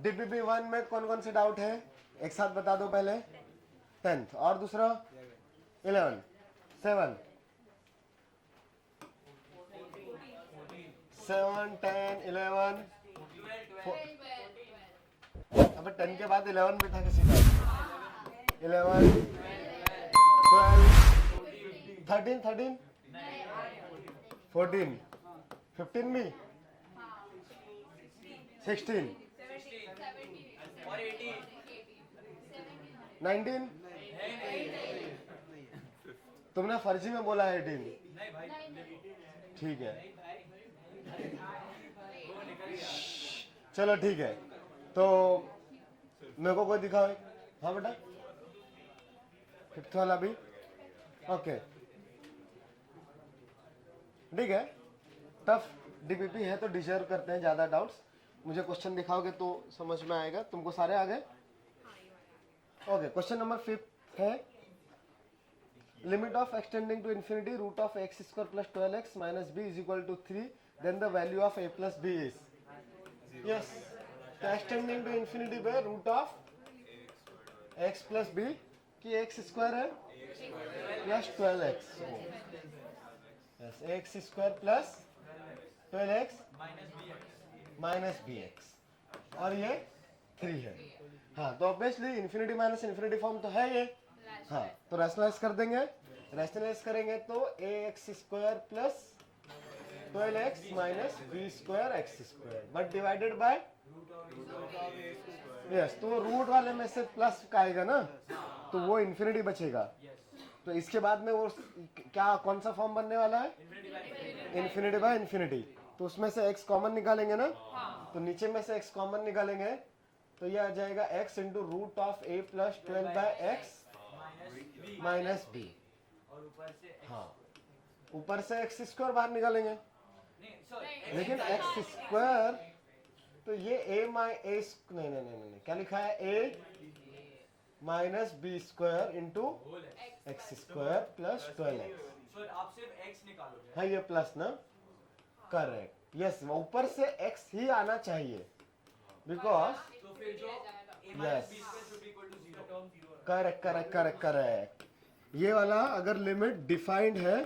DPP 1 में कौन कौन से डाउट है एक साथ बता दो पहले। 10th और दूसरा 11 7 7 10 11 अब 10 के बाद 11 भी था किसी का 11 12 13 13 14 15 भी 16 19 तुमने फर्जी में बोला 18 ठीक है चलो ठीक है तो मेरे को कोई दिखाओ। हाँ बेटा 5th वाला भी ओके ठीक है। टफ डीपीपी है तो डिजर्व करते हैं ज्यादा डाउट्स। मुझे क्वेश्चन दिखाओगे तो समझ में आएगा। तुमको सारे आ गए ओके। क्वेश्चन नंबर 5 है limit of x tending to infinity root of x square plus 12x minus b is equal to 3 then the value of a plus b is yes x tending to infinity पे root of x plus b की x square है plus 12x yes x square plus 12x minus b x और ये 3 है। हाँ तो obviously infinity minus infinity form तो है ये। हाँ तो रैशनलाइज कर देंगे। रैशनलाइज करेंगे तो a x square plus 12x minus b square x square but divided by yes तो रूट वाले में से प्लस का आएगा ना तो वो इंफिनिटी बचेगा। तो इसके बाद में वो क्या कौन सा फॉर्म बनने वाला है इंफिनिटी बाय इंफिनिटी। तो उसमें से x कॉमन निकालेंगे ना तो नीचे में से x कॉमन निकालेंगे तो ये आ जाएगा x into root of a plus 12 by x minus b. हाँ ऊपर से एक्स स्क्वायर बाहर निकालेंगे लेकिन एक्स स्क्वायर तो ये a नहीं क्या लिखा है a minus b square into x square plus 12x। आप सिर्फ x निकालोगे। हाँ ये प्लस ना करेक्ट यस ऊपर से x ही आना चाहिए बिकॉज तो फिर जो yes a correct correct correct correct. ये वाला अगर लिमिट डिफाइंड है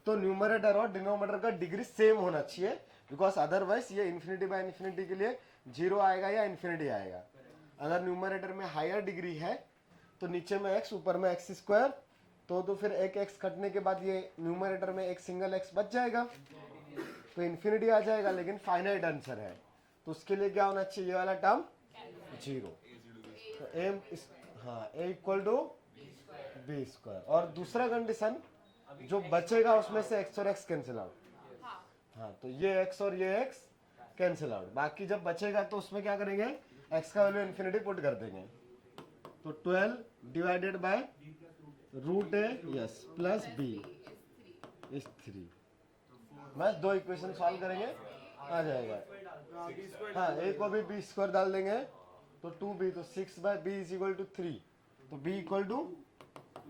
तो न्यूमरेटर और डिनोमिनेटर का डिग्री सेम होना चाहिए बिकॉज अदरवाइज ये इन्फिनिटी बाय इन्फिनिटी के लिए 0 आएगा या इन्फिनिटी आएगा। अगर न्यूमरेटर में हायर डिग्री है तो नीचे में x ऊपर में एक्स स्क्वायर तो फिर एक x कटने के बाद ये न्यूमरेटर में एक सिंगल x बच जाएगा तो इन्फिनिटी आ जाएगा लेकिन फाइनाइट आंसर है तो उसके लिए क्या होना चाहिए ये वाला टर्म 0। तो एम हाँ a equal to b square और दूसरा कंडीशन जो बचेगा उसमें से x और x कैंसिल आउट। हाँ तो ये x और ये x कैंसिल आउट। बाकी जब बचेगा तो उसमें क्या करेंगे x का वैल्यू इन्फिनिटी पुट कर देंगे तो 12 divided by root a yes plus b is 3 बस 2 इक्वेशन सॉल्व करेंगे आ जाएगा। हाँ a को भी बी स्क्वायर डाल देंगे तो 2b तो 6 by b is equal to 3 तो b इक्वल टू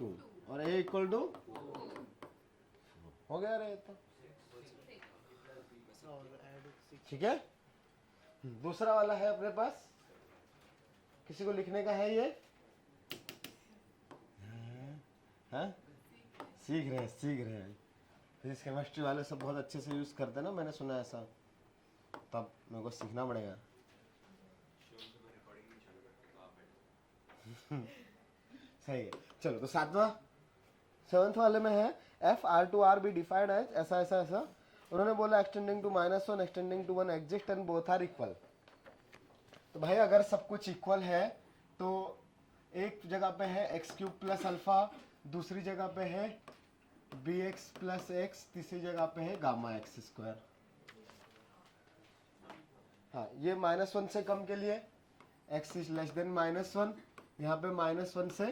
2 और a इक्वल टू हो गया रे तो ठीक है। दूसरा वाला है अपने पास किसी को लिखने का है ये हाँ सीख रहे हैं फिजिक्स केमिस्ट्री वाले सब बहुत अच्छे से यूज करते हैं ना मैंने सुना ऐसा तब मेरे को सीखना पड़ेगा। सही है चलो तो 7th वाले में है f R to R be defined as ऐसा ऐसा ऐसा। उन्होंने बोला x tending to -1 x tending to 1 exist and both are equal. तो भाई अगर सब कुछ इक्वल है तो एक जगह पे है एक्स क्यूब प्लस अल्फा दूसरी जगह पे है बी एक्स प्लस एक्स तीसरी जगह पे है गामा एक्स स्क्वायर। हाँ ये -1 से कम के लिए x इज लेस देन -1 यहाँ पे -1 से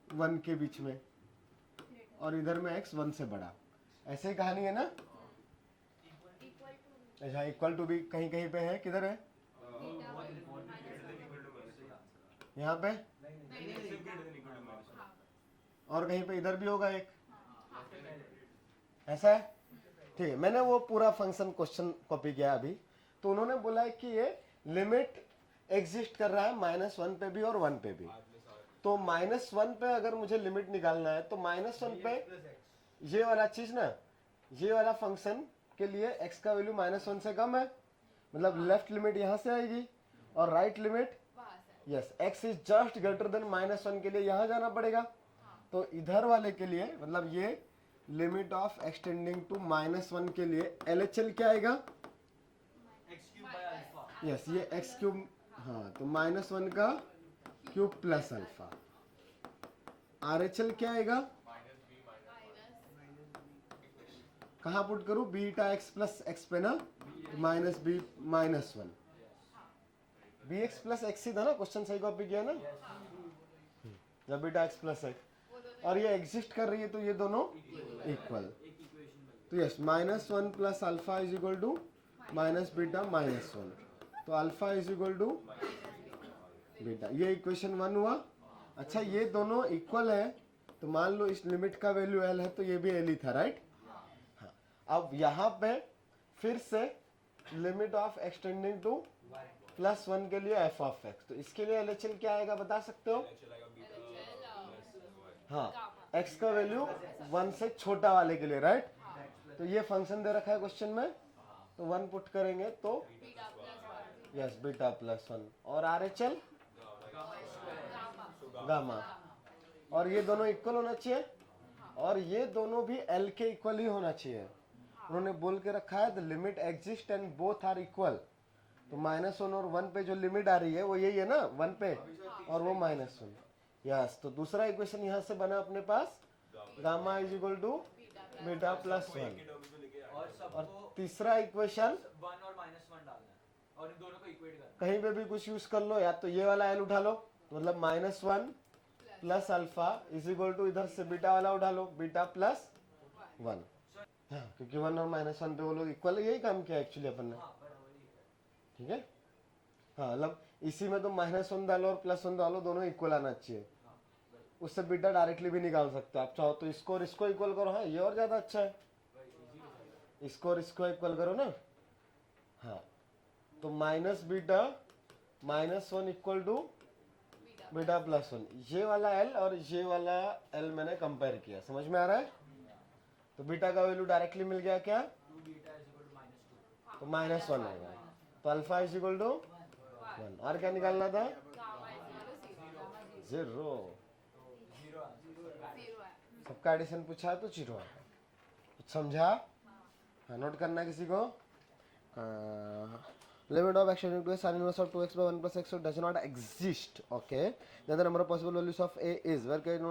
1 के बीच में और इधर में x 1 से बड़ा ऐसे ही कहानी है ना। अच्छा इक्वल टू भी कहीं कहीं पे है किधर है यहाँ पे और कहीं पे इधर भी होगा एक ऐसा है ठीक है। मैंने वो पूरा फंक्शन क्वेश्चन कॉपी किया अभी तो उन्होंने बोला है कि ये लिमिट एग्जिस्ट कर रहा है -1 पे भी और 1 पे भी। तो -1 पे अगर मुझे लिमिट निकालना है तो -1 पे ये वाला चीज ना, ये वाला फंक्शन के लिए x का वैल्यू -1 से कम है, मतलब लेफ्ट लिमिट यहाँ से आएगी और right limit yes x is just greater than -1 के लिए यहाँ जाना पड़ेगा। तो इधर वाले के लिए मतलब ये लिमिट ऑफ एक्सटेंडिंग टू -1 के लिए LHL क्या आएगा? x cube by alpha. Yes ये x क्यूब, हाँ तो -1 का क्यूब प्लस अल्फा। RHL क्या आएगा? कहाँ पुट करूँ? बीटा x प्लस एक्स पे ना, minus b minus 1 b x plus x ही था ना, क्वेश्चन सही कॉपी किया ना, जब बीटा x प्लस एक्स और ये एग्जिस्ट कर रही है तो ये दोनों इक्वल। तो yes -1 plus alpha is equal to minus beta -1, तो alpha is equal to beta. ये इक्वेशन 1 हुआ। अच्छा ये दोनों इक्वल है तो मान लो इस लिमिट का वैल्यू L है तो ये भी L ही था, राइट? हाँ। अब यहाँ पे फिर से लिमिट ऑफ एक्सटेंडिंग टू +1 के लिए f ऑफ x, तो इसके लिए LHL क्या आएगा बता सकते हो? हाँ x का वैल्यू 1 से छोटा वाले के लिए, राइट? तो ये फंक्शन दे रखा है क्वेश्चन में, तो 1 पुट करेंगे तो यस बीटा +1 और RHL गामा, और ये दोनों इक्वल होना चाहिए और ये दोनों भी L के इक्वल ही होना चाहिए। उन्होंने बोल के रखा है the limit exist and both are equal. तो -1 और 1 पे जो लिमिट आ रही है वो यही है ना, 1 पे और वो -1। यस तो दूसरा इक्वेशन यहाँ से बना अपने पास gamma is equal to beta +1, और सबको और तीसरा इक्वेशन 1 और -1 डालना है और इन दोनों को इक्वेट करना है। कहीं पे भी कुछ यूज कर लो, या तो ये वाला L उठा लो मतलब -1 plus alpha is equal to इधर से बीटा वाला उठा लो बीटा +1। हाँ क्योंकि 1 और -1 पे वो लोग इक्वल, यही काम किया एक्चुअली अपन ने, ठीक है? हाँ मतलब इसी में तो -1 डालो और +1 डालो, दोनों इक्वल आना चाहिए। उससे बीटा डायरेक्टली भी निकाल सकते हो आप चाहो तो, इसको और इसको इक्वल करो, हाँ ये और ज्यादा अच्छा है, इसको और इसको इक्वल करो ना। हाँ तो minus beta -1 equal to beta +1, ये वाला L और ये वाला L मैंने कंपेयर किया, समझ में आ रहा है? तो बीटा का वैल्यू डायरेक्टली मिल गया क्या? 2 बीटा इज इक्वल टू -2, तो -1 आएगा, तो अल्फा इज इक्वल टू 1। और क्या निकालना था? 0। सबका एडिशन पूछा तो 0 आएगा। कुछ समझा? हाँ नोट करना किसी को? Limit of x tending to sin inverse of 2x by 1 plus x does not exist, okay, then the number of possible values of a is where can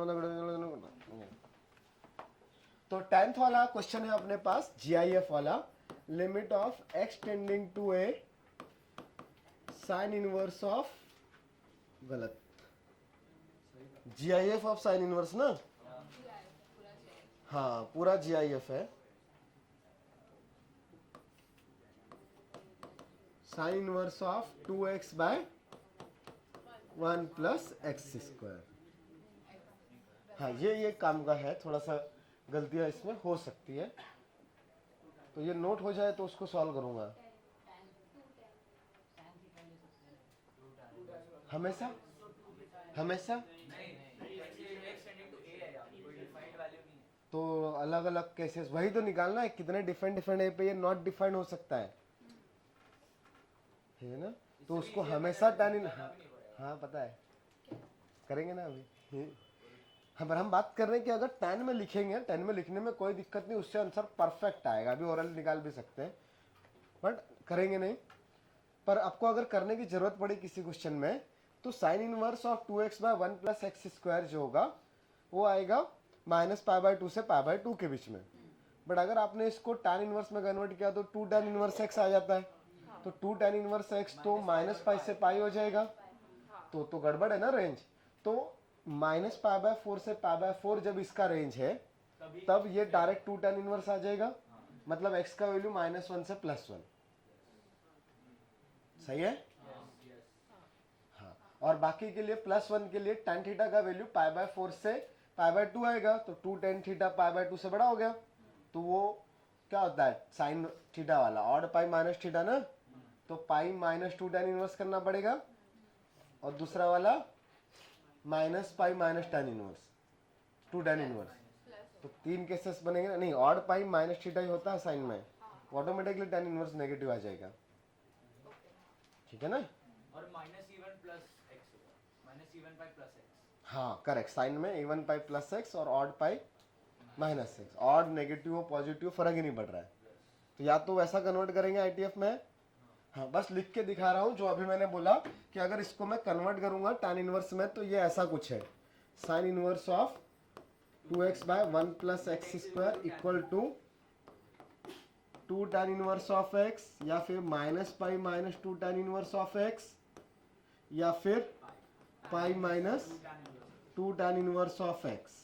तो 10th वाला क्वेश्चन है अपने पास GIF वाला, limit of x tending to a sin inverse of, गलत, GIF of sin inverse ना, हाँ पूरा GIF है sin inverse of 2x by 1 plus x square. हाँ ये काम का है, थोड़ा सा गलतियां इसमें हो सकती है, तो ये नोट हो जाए तो उसको सॉल्व करूंगा। हमेशा हमेशा तो अलग अलग केसेस वही तो निकालना है, कितने डिफरेंट ए पे ये नॉट डिफाइंड हो सकता है ना, तो उसको हमेशा टैन, हाँ पता है करेंगे ना अभी। हम बात कर रहे हैं कि अगर 10 में लिखेंगे, 10 में लिखने में कोई दिक्कत नहीं, उससे आंसर परफेक्ट आएगा, अभी ओरल निकाल भी सकते हैं बट करेंगे नहीं। पर आपको अगर करने की जरूरत पड़े किसी क्वेश्चन में तो sine inverse of 2x by 1 plus x square जो होगा वो आएगा -π/2 से π/2 के बीच में। बट अगर आपने इसको tan इनवर्स में कन्वर्ट किया तो 2 tan इनवर्स x आ जाता है, तो 2 tan इनवर्स x तो -π से π हो जाएगा, तो गड़बड़ है ना रेंज। तो -π/4 से π/4 जब इसका रेंज है तब ये डायरेक्ट 2 tan इनवर्स आ जाएगा, मतलब x का वैल्यू -1 से +1, सही है? हाँ और बाकी के लिए +1 के लिए tan थीटा का वैल्यू π/4 से π/2 आएगा, तो 2 tan थीटा π/2 से बड़ा हो गया, तो वो क्या होता है साइन थीटा वाला ऑड पाई माइनस थीटा ना, तो पाई -2 tan इनवर्स करना पड़ेगा, और दूसरा वाला minus pi minus tan inverse, 2 tan inverse. तो 3 केसेस बनेंगे ना, नहीं ऑड पाई माइनस थीटा ही होता है साइन में, ऑटोमेटिकली tan इनवर्स नेगेटिव आ जाएगा, ठीक है ना। और माइनस इवन प्लस एक्स होगा, minus even bye plus x. हाँ करेक्ट, साइन में इवन पाई प्लस एक्स और odd pi minus x, odd negative हो पॉजिटिव फर्क ही नहीं पड़ रहा है। तो या तो वैसा कन्वर्ट करेंगे आईटीएफ में, हाँ बस लिख के दिखा रहा हूँ जो अभी मैंने बोला कि अगर इसको मैं कन्वर्ट करूंगा tan इनवर्स में तो ये ऐसा कुछ है, sine inverse of 2x by 1 plus x square equal to 2 tan inverse of x, या फिर minus pi minus 2 tan inverse of x, या फिर pi minus 2 tan inverse of x,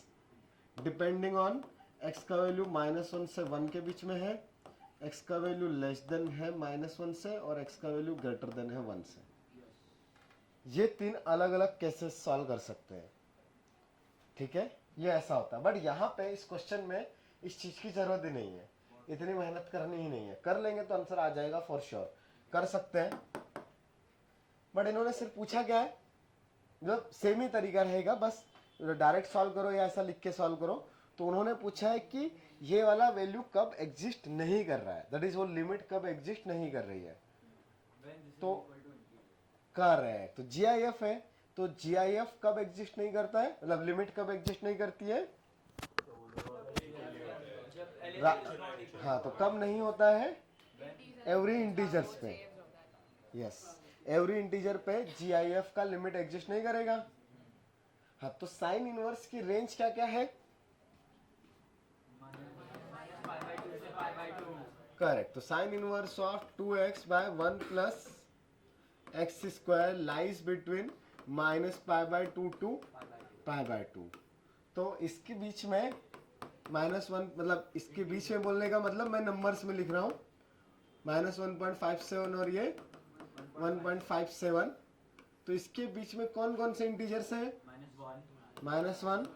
depending on x का वैल्यू -1 से 1 के बीच में है, x का वैल्यू लेस देन है -1 से, और x का वैल्यू ग्रेटर देन है 1 से। ये 3 अलग अलग केसेस सॉल्व कर सकते हैं, ठीक है, ये ऐसा होता है। बट यहाँ पे इस क्वेश्चन में इस चीज की जरूरत ही नहीं है, इतनी मेहनत करनी ही नहीं है, कर लेंगे तो आंसर आ जाएगा फॉर श्योर, कर सकते हैं। बट इन्होंने सिर्फ पूछा क्या है, मतलब सेम ही तरीका रहेगा, बस डायरेक्ट सॉल्व करो या ऐसा लिख के सॉल्व करो। तो उन्होंने पूछा है कि ये वाला वैल्यू कब एग्जिस्ट नहीं कर रहा है, दैट इज वो लिमिट कब एग्जिस्ट नहीं कर रही है, तो कर रहे हैं। तो जीआईएफ है, तो जीआईएफ कब एग्जिस्ट नहीं करता है, मतलब लिमिट कब एग्जिस्ट नहीं करती है, हाँ तो कब नहीं होता है, एवरी इंटीजर्स पे, यस एवरी इंटीजर पे जीआईएफ का लिमिट एग्जिस्ट नहीं करेगा। हाँ तो साइन इनवर्स की रेंज क्या क्या है, करेक्ट, तो sine inverse of 2x by 1 plus x square lies between -π/2 to π/2। तो इसके बीच में -1, मतलब इसके बीच में बोलने का मतलब मैं नंबर्स में लिख रहा हूँ, -1.57 और ये 1.57। तो इसके बीच में कौन कौन से इंटीजर्स हैं, -1,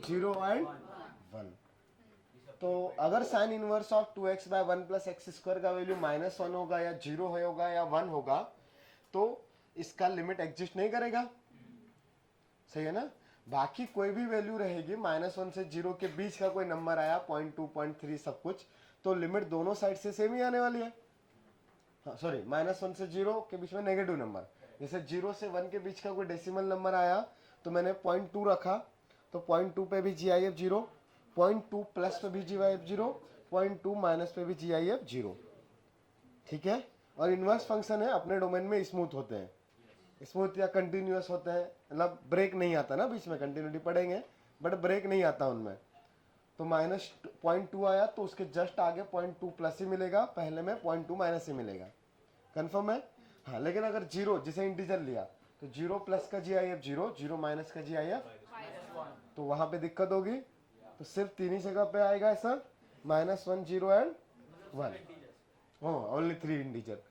0 एंड 1। तो अगर sine inverse of 2x by 1 plus x square का वैल्यू -1 होगा या 0 होगा या 1 होगा तो इसका लिमिट एग्जिस्ट नहीं करेगा, सही है ना। बाकी कोई भी वैल्यू रहेगी, -1 से 0 के बीच का कोई नंबर आया 0.2 0.3 सब कुछ, तो लिमिट दोनों साइड से सेम ही आने वाली है। हाँ सॉरी, -1 से 0 के बीच में नेगेटिव नंबर, जैसे 0 से 1 के बीच का कोई डेसिमल नंबर आया तो मैंने 0.2 रखा, तो 0.2 पे भी जीआईएफ 0, 0.2 प्लस पे भी जीआईएफ 0, 0.2 माइनस पे भी जीआईएफ 0, ठीक है। और इनवर्स फंक्शन है अपने डोमेन में स्मूथ होते हैं, स्मूथ या कंटिन्यूअस होते हैं, मतलब ब्रेक नहीं आता ना बीच में, कंटिन्यूटी पढ़ेंगे बट ब्रेक नहीं आता उनमें। तो -0.2 आया तो उसके जस्ट आगे 0.2 प्लस ही मिलेगा, पहले में 0.2 माइनस ही मिलेगा, कंफर्म है। हाँ लेकिन अगर 0 जिसे इंटीजर लिया तो 0 प्लस का जीआईएफ 0, 0 माइनस का जीआईएफ, तो वहां पे दिक्कत होगी। तो सिर्फ 3 ही जगह पे आएगा ऐसा, -1, 0 एंड 1, ओनली 3 इंटीजर।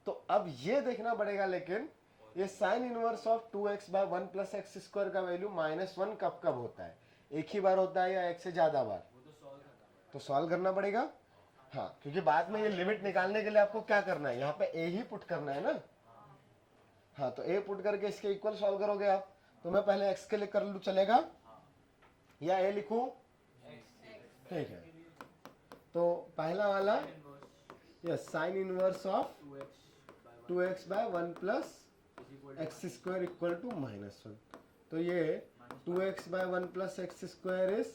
तो अब ये देखना पड़ेगा लेकिन ये sine inverse of 2x by 1 plus x square का वैल्यू -1 कब कब होता है, एक ही बार होता है या एक से ज्यादा बार, तो सॉल्व करना पड़ेगा। हाँ क्योंकि बाद में ये लिमिट निकालने के लिए आपको क्या करना है, यहाँ पे a ही पुट करना है ना। हाँ तो a पुट करके इसके इक्वल सॉल्व करोगे आप, तो मैं पहले x के लिए कर लूँ चलेगा, या a लिखूं, ठीक है। तो पहला वाला yes, sine inverse of 2x by 1 plus x square equal to -1। तो ये 2x by 1 plus x square is,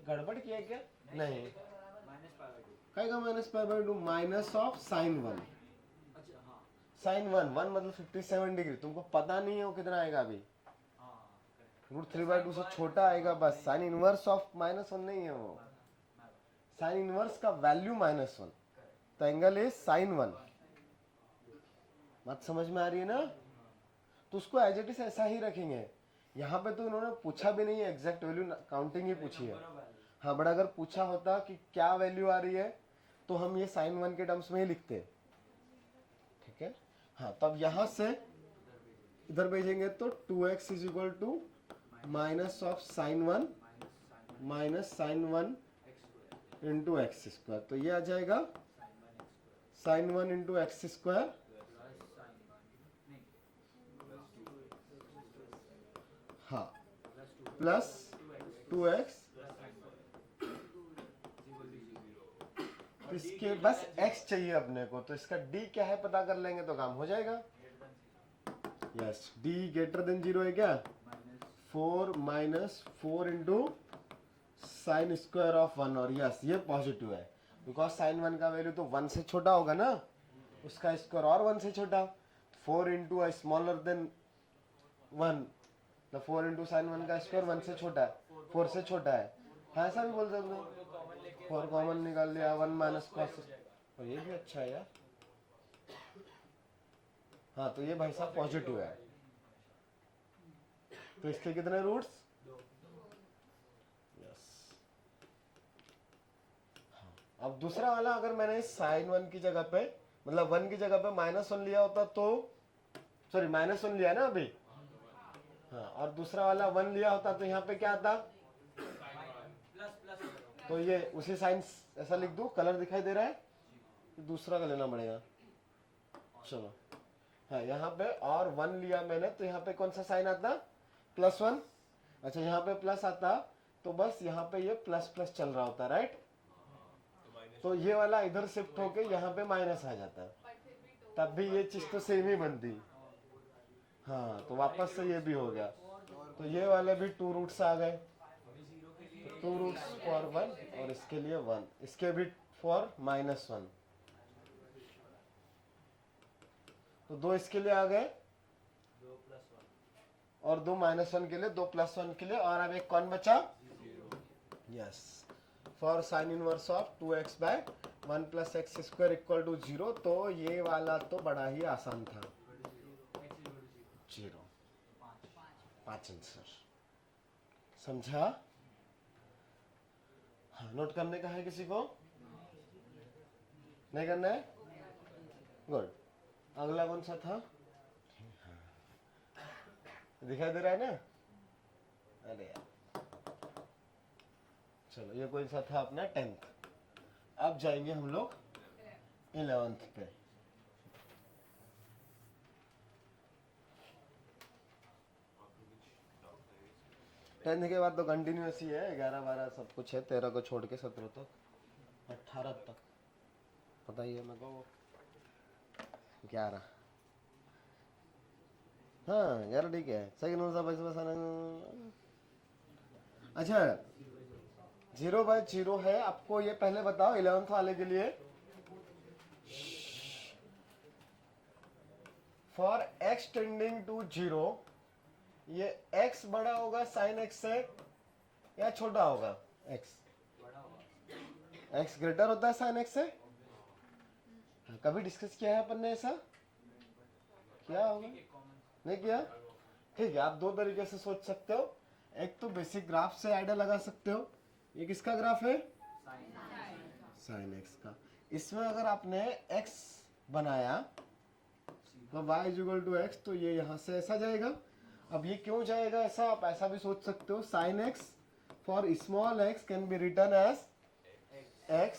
गड़बड़ किया क्या, नहीं कहीं का -π/2 माइनस ऑफ साइन 1, साइन 1 मतलब 57 डिग्री, तुमको पता नहीं है वो कितना आएगा अभी, √3/2 से छोटा आएगा बस, साइन इनवर्स ऑफ -1 नहीं है वो, साइन इनवर्स का वैल्यू -1, तो एंगल इज साइन 1। बात समझ में आ रही है ना। तो उसको एज इट इज ऐसा ही रखेंगे, यहाँ पे तो इन्होंने पूछा भी नहीं है एग्जैक्ट वैल्यू, काउंटिंग ही पूछी है। हाँ बट अगर पूछा होता कि क्या वैल्यू आ रही है तो हम ये साइन 1 के टर्म्स में ही लिखते, ठीक है। हाँ तब यहाँ से इधर भेजेंगे तो 2x is equal to minus of sine 1 minus sine 1 into x square, तो ये आ जाएगा साइन 1 इंटू एक्स स्क्वायर हाँ प्लस प्लस 2x, तो इसके बस x चाहिए अपने को, तो इसका d क्या है पता कर लेंगे तो काम हो जाएगा। यस, d ग्रेटर देन 0 है क्या? 4 minus 4 into sine square of 1, और यस ये पॉजिटिव है बिकॉज साइन 1 का वैल्यू तो 1 से छोटा होगा ना, उसका स्क्वायर और 1 से छोटा। 4 इंटू स्मॉलर देन 1, तो 4 इंटू साइन 1 का स्क्वायर 1 से छोटा है, 4 से छोटा है। हाँ ऐसा भी बोल सकते हो, 4 कॉमन निकाल लिया, 1 माइनस कॉस, और ये भी अच्छा है यार। हाँ तो ये भाई साहब पॉजिटिव है, तो इसके कितने रूट्स? यस। अब दूसरा वाला अगर मैंने साइन 1 की जगह पे, मतलब 1 की जगह पे -1 लिया होता तो, सॉरी -1 लिया ना अभी, हाँ, और दूसरा वाला 1 लिया होता तो यहाँ पे क्या आता? तो ये उसी साइन ऐसा लिख दूं, कलर दिखाई दे रहा है, दूसरा का लेना पड़ेगा। चलो हाँ, यहाँ पे और 1 लिया मैंने तो यहाँ पे कौन सा साइन आता? +1। अच्छा यहाँ पे प्लस आता तो बस यहाँ पे ये प्लस प्लस चल रहा होता, राइट? तो ये वाला इधर शिफ्ट होके यहाँ पे माइनस आ जाता, तब भी ये चीज तो सेम ही बनती। हाँ तो वापस से ये भी हो गया, तो ये वाले भी 2 रूट्स आ गए, 2 रूट्स फॉर 1, और इसके लिए 1, इसके भी फॉर -1, तो 2 इसके लिए आ गए, और 2 -1 के लिए, 2 +1 के लिए, और अब एक कौन बचा? Yes, for sine inverse of 2x by 1 + x square equal to 0। तो ये वाला तो बड़ा ही आसान था, 0, 5 आंसर। समझा? हाँ, नोट करने का है किसी को? नहीं करना है? गुड। अगला कौन सा था? दिखाई दे रहा है ना? अरे यार, चलो ये कोई सा था अपना 10th। अब जाएंगे हम लोग 11th पे। 10th के बाद तो कंटिन्यूस ही है, 11 12 सब कुछ है, 13 को छोड़ के 17 तक, 18 तक पता ही है मेरे को। 11, हाँ 11 ठीक है, सही नंबर सा बस। अच्छा 0/0 है, आपको ये पहले बताओ 11th वाले के लिए, फॉर x टेंडिंग टू 0, ये x बड़ा होगा साइन x से या छोटा होगा? x ग्रेटर होता है साइन x से? कभी डिस्कस किया है अपन ने ऐसा? क्या होगा? नहीं किया? ठीक है, आप दो तरीके से सोच सकते हो। एक तो बेसिक ग्राफ से आइडिया लगा सकते हो, ये किसका ग्राफ है? साइन x का। इसमें अगर आपने x बनाया तो y = x, तो ये यहाँ से ऐसा जाएगा। अब ये क्यों जाएगा ऐसा, आप ऐसा भी सोच सकते हो, sine x for small x can be written as x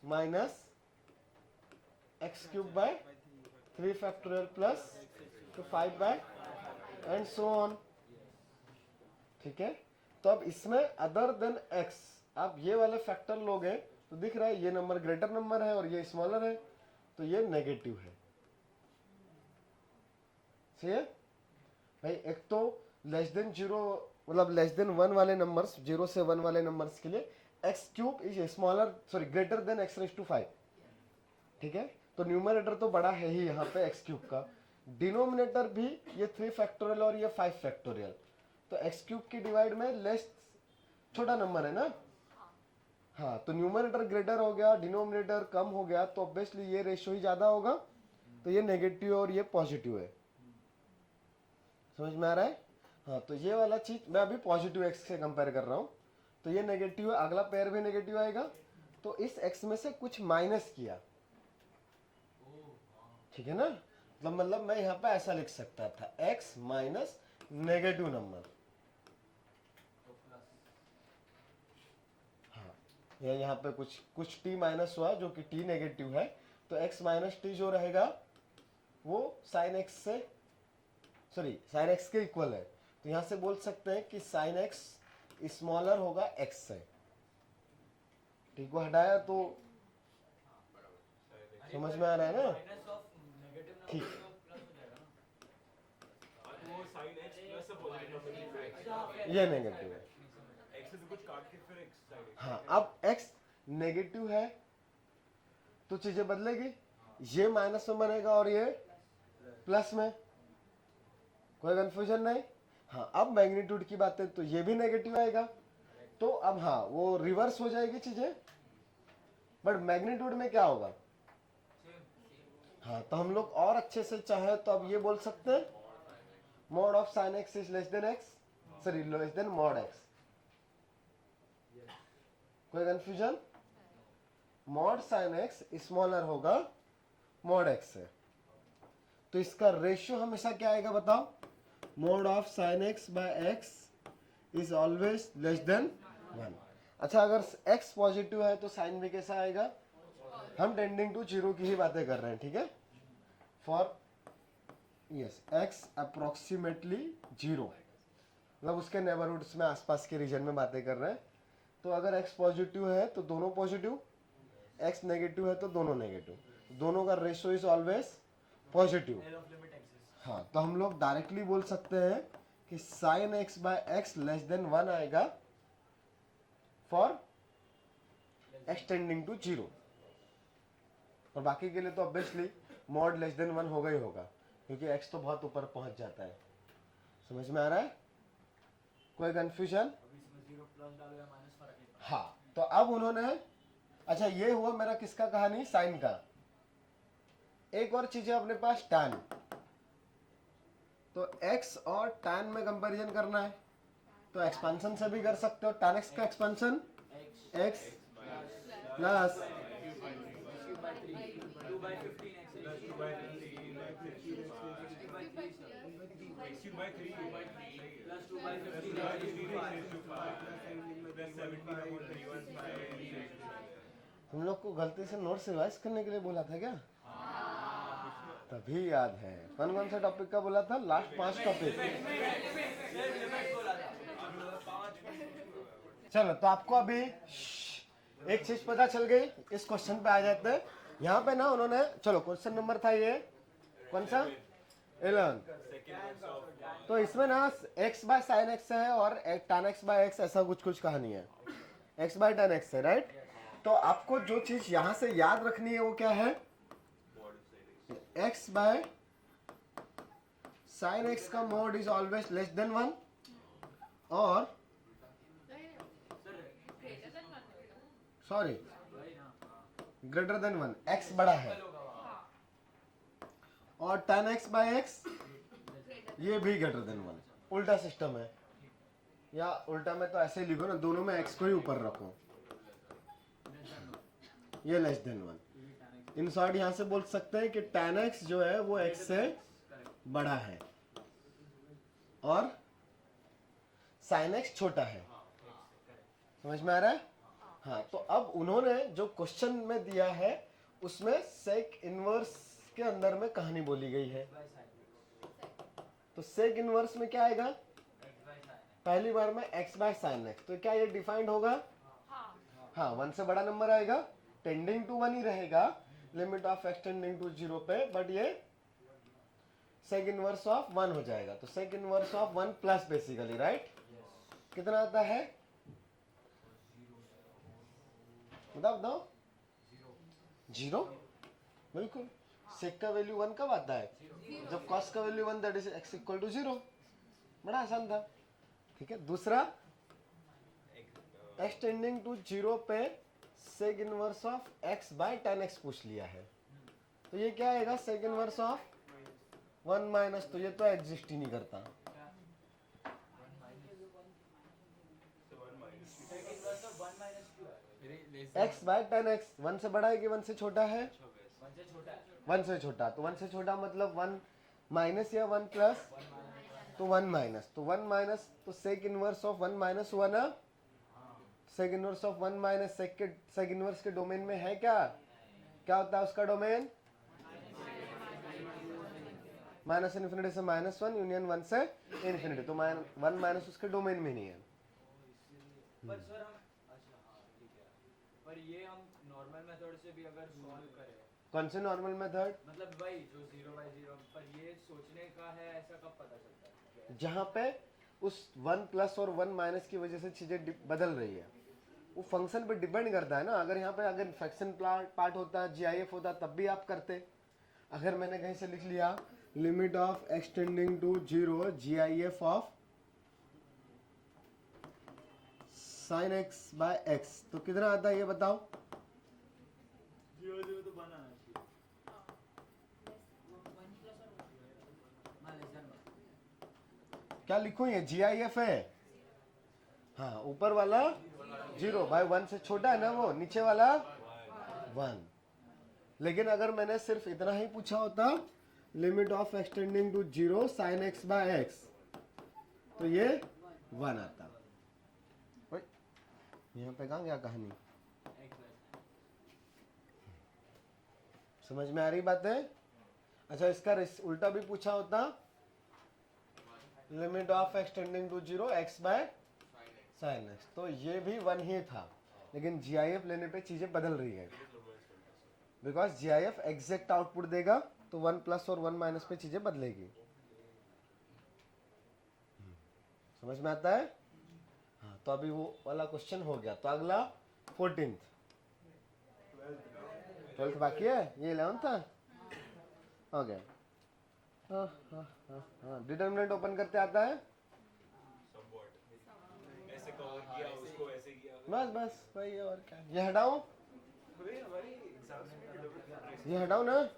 minus x³ by 3 factorial plus 5 by and so on. ठीक है, तो अब इसमें अदर देन x आप ये वाले फैक्टर लोगे तो दिख रहा है ये नंबर ग्रेटर नंबर है और ये स्मॉलर है, तो ये नेगेटिव है। सही है भाई? एक तो लेस देन 0 मतलब लेस देन 1 वाले नंबर्स, 0 से 1 वाले नंबर्स के लिए x³ is smaller, sorry greater than x⁵5। ठीक है, तो न्यूमरेटर तो बड़ा है ही यहाँ पे x³ का, डिनोमिनेटर भी ये 3 फैक्टोरियल और ये 5 फैक्टोरियल, तो x³ की डिवाइड में लेस छोटा नंबर है ना। हाँ, तो न्यूमरेटर ग्रेटर हो गया, डिनोमिनेटर कम हो गया, तो ऑब्वियसली ये रेशियो ही ज्यादा होगा, तो ये नेगेटिव और ये पॉजिटिव है। समझ में आ रहा है? हाँ, तो ये वाला चीज मैं अभी पॉजिटिव x से कंपेयर कर रहा हूँ, तो ये नेगेटिव है, अगला पेयर भी नेगेटिव आएगा, तो इस x में से कुछ माइनस किया। ठीक है ना? मतलब मैं यहाँ पे ऐसा लिख सकता था, x माइनस नेगेटिव नंबर। हाँ, ये यहाँ पे कुछ t माइनस हुआ जो कि t नेगेटिव है, तो x माइनस टी जो रहेगा वो साइन x से, सॉरी साइन x के इक्वल है, तो यहां से बोल सकते हैं कि साइन एक्स स्मॉलर होगा एक्स से। ठीक को हटाया तो समझ में आ रहा है ना? माइनस ऑफ नेगेटिव नंबर ठीक। तो प्लस हो जाएगा ना। वो sin x plus positive number अच्छा हाँ, फिर ये नेगेटिव है। x से कुछ काट के फिर x sin x हाँ, अब x नेगेटिव है तो चीजें बदलेगी, ये माइनस में बनेगा और ये प्लस में। कोई कंफ्यूजन नहीं? हाँ, अब मैग्नीट्यूड की बात है तो ये भी नेगेटिव आएगा, तो अब हाँ वो रिवर्स हो जाएगी चीजें, बट मैग्नीट्यूड में क्या होगा? हाँ, तो हम लोग और अच्छे से चाहे तो अब ये बोल सकते हैं mod of sine x is less than x, sorry less than mod x. कोई confusion? Mod sine x smaller होगा मॉड एक्स से, तो इसका रेशियो हमेशा क्या आएगा बताओ? Mod of sine x by x is always less than 1। अच्छा, अगर x पॉजिटिव है तो साइन भी कैसा आएगा? हम टेंडिंग टू जीरो की ही बातें कर रहे हैं, ठीक है? For yes x approximately zero, मतलब उसके नेबरहुड्स में, आसपास के रीजन में बातें कर रहे हैं। तो अगर x पॉजिटिव है तो दोनों पॉजिटिव, x नेगेटिव है तो दोनों नेगेटिव, दोनों का ratio is always positive. L of limit exists. हाँ, तो हम लोग डायरेक्टली बोल सकते हैं कि sine x by x less than 1 आएगा for x tending to zero, और बाकी के लिए तो ऑब्वियसली मॉड लेस देन 1 होगा ही होगा, क्योंकि एक्स तो बहुत ऊपर पहुंच जाता है। समझ में आ रहा है? कोई कंफ्यूजन? अभी इसमें 0 प्लस डालो या माइनस फर्क नहीं पड़ता। हाँ, तो अब उन्होंने, अच्छा ये हुआ मेरा किसका कहानी? साइन का। एक और चीज है अपने पास, tan। तो x और tan में कंपैरिजन करना है तो एक्सपेंशन से भी कर सकते हो। tan x का expansion x plus 2/15 x by 3 plus 2/15 plus 17/31 हम लोग को गलती से नोट्स रिवाइज करने के लिए बोला था क्या? तभी याद है। कौन कौन सा टॉपिक का बोला था? Last 5 topic. चलो, तो आपको अभी एक चीज पता चल गई। इस क्वेश्चन पे आ जाते हैं। यहाँ पे ना उन्होंने, चलो क्वेश्चन नंबर था ये कौन सा? 11। तो इसमें ना x बाय साइन एक्स है और tan x बाय एक्स, ऐसा कुछ कुछ कहानी है। x बाय tan x है, राइट? तो आपको जो चीज यहाँ से याद रखनी है वो क्या है? x बाय साइन एक्स का mode is always less than 1 और सॉरी ग्रेटर देन 1, x बड़ा है, और tan x बाय एक्स ये भी ग्रेटर देन 1। उल्टा सिस्टम है, या उल्टा में तो ऐसे लिखो ना, दोनों में x को ही ऊपर रखो, ये लेस देन 1। इन शॉर्ट यहां से बोल सकते हैं कि tan x जो है वो x से बड़ा है और sin x छोटा है। समझ में आ रहा है? हाँ, तो अब उन्होंने जो क्वेश्चन में दिया है उसमें सेक इनवर्स के अंदर में कहानी बोली गई है। तो सेक इनवर्स में क्या आएगा? पहली बार में x बाय साइन एक्स। तो क्या ये डिफाइंड होगा? हाँ, 1 से बड़ा नंबर आएगा, टेंडिंग टू 1 ही रहेगा, limit of x tending to 0 पे, बट ये सेक इनवर्स ऑफ 1 हो जाएगा। तो sec inverse of 1 plus basically, right? कितना आता है? बताओ 0। बिल्कुल, सेक का वैल्यू 1 कब आता है? जब कॉस का value 1, that is x equal to 0। बड़ा आसान था, ठीक है। दूसरा, x टेंडिंग टू 0 पे सेक इनवर्स ऑफ x बाय tan x पूछ लिया है, तो ये क्या आएगा? सेक इनवर्स ऑफ 1 माइनस, तो ये तो एग्जिस्ट ही नहीं करता। x बाय tan x 1 से बड़ा है कि 1 से छोटा है? 1 से छोटा। तो 1 से छोटा मतलब 1 माइनस या 1 प्लस, तो 1 माइनस। तो 1 माइनस, तो सेक इनवर्स ऑफ 1 माइनस 1 है। Sec inverse of 1 minus sec inverse के डोमेन में है क्या? क्या होता है उसका डोमेन? माइनस इन्फिनिटी से -1 यूनियन 1 से इन्फिनिटी, तो 1 माइनस उसके डोमेन में नहीं है। पर सर हम अच्छा हाँ ठीक है, पर ये हम नॉर्मल मेथड से भी अगर सॉल्व करें, कौन से नॉर्मल मेथड? मतलब वही जो 0/0, पर ये सोचने का है ऐसा कब पता चलता है? जहाँ पे उस 1 प्लस और 1 माइनस की वजह से चीजें बदल रही है, वो फंक्शन पे डिपेंड करता है ना। अगर यहाँ पे अगर फ्रैक्शन पार्ट होता, जीआईएफ होता, तब भी आप करते। अगर मैंने कहीं से लिख लिया limit of x tending to 0 GIF of sin x by x, तो कितना आता है ये बताओ? 0 0 तो बना है चाहिए। क्या लिखूं, ये जीआईएफ है। हाँ, ऊपर वाला 0 भाई 1 से छोटा है ना, वो नीचे वाला 1। लेकिन अगर मैंने सिर्फ इतना ही पूछा होता limit of x tending to 0 sin x by x, तो ये 1 आता। ओए, यहाँ पे कहाँ गया कहानी? समझ में आ रही बात है? अच्छा, इसका उल्टा भी पूछा होता limit of x tending to 0 x by sin x, तो ये भी 1 ही था। लेकिन जीआईएफ लेने पे चीजें बदल रही है, बिकॉज जीआईएफ एग्जैक्ट आउटपुट देगा, तो 1 प्लस और 1 माइनस पे चीजें बदलेगी। समझ में आता है? हाँ, तो अभी वो वाला क्वेश्चन हो गया। तो अगला 14th, 12th बाकी है, ये 11th था। हो गया। हाँ हाँ हाँ हाँ, डिटर्मिनेंट ओपन करते आता है? Somewhat. ऐसे कवर किया, उसको ऐसे किया। बस बस वही है, और क्या। ये हटाओ, अरे हमारी एग्जाम्स में डेवलपमेंट ये हटाओ ना।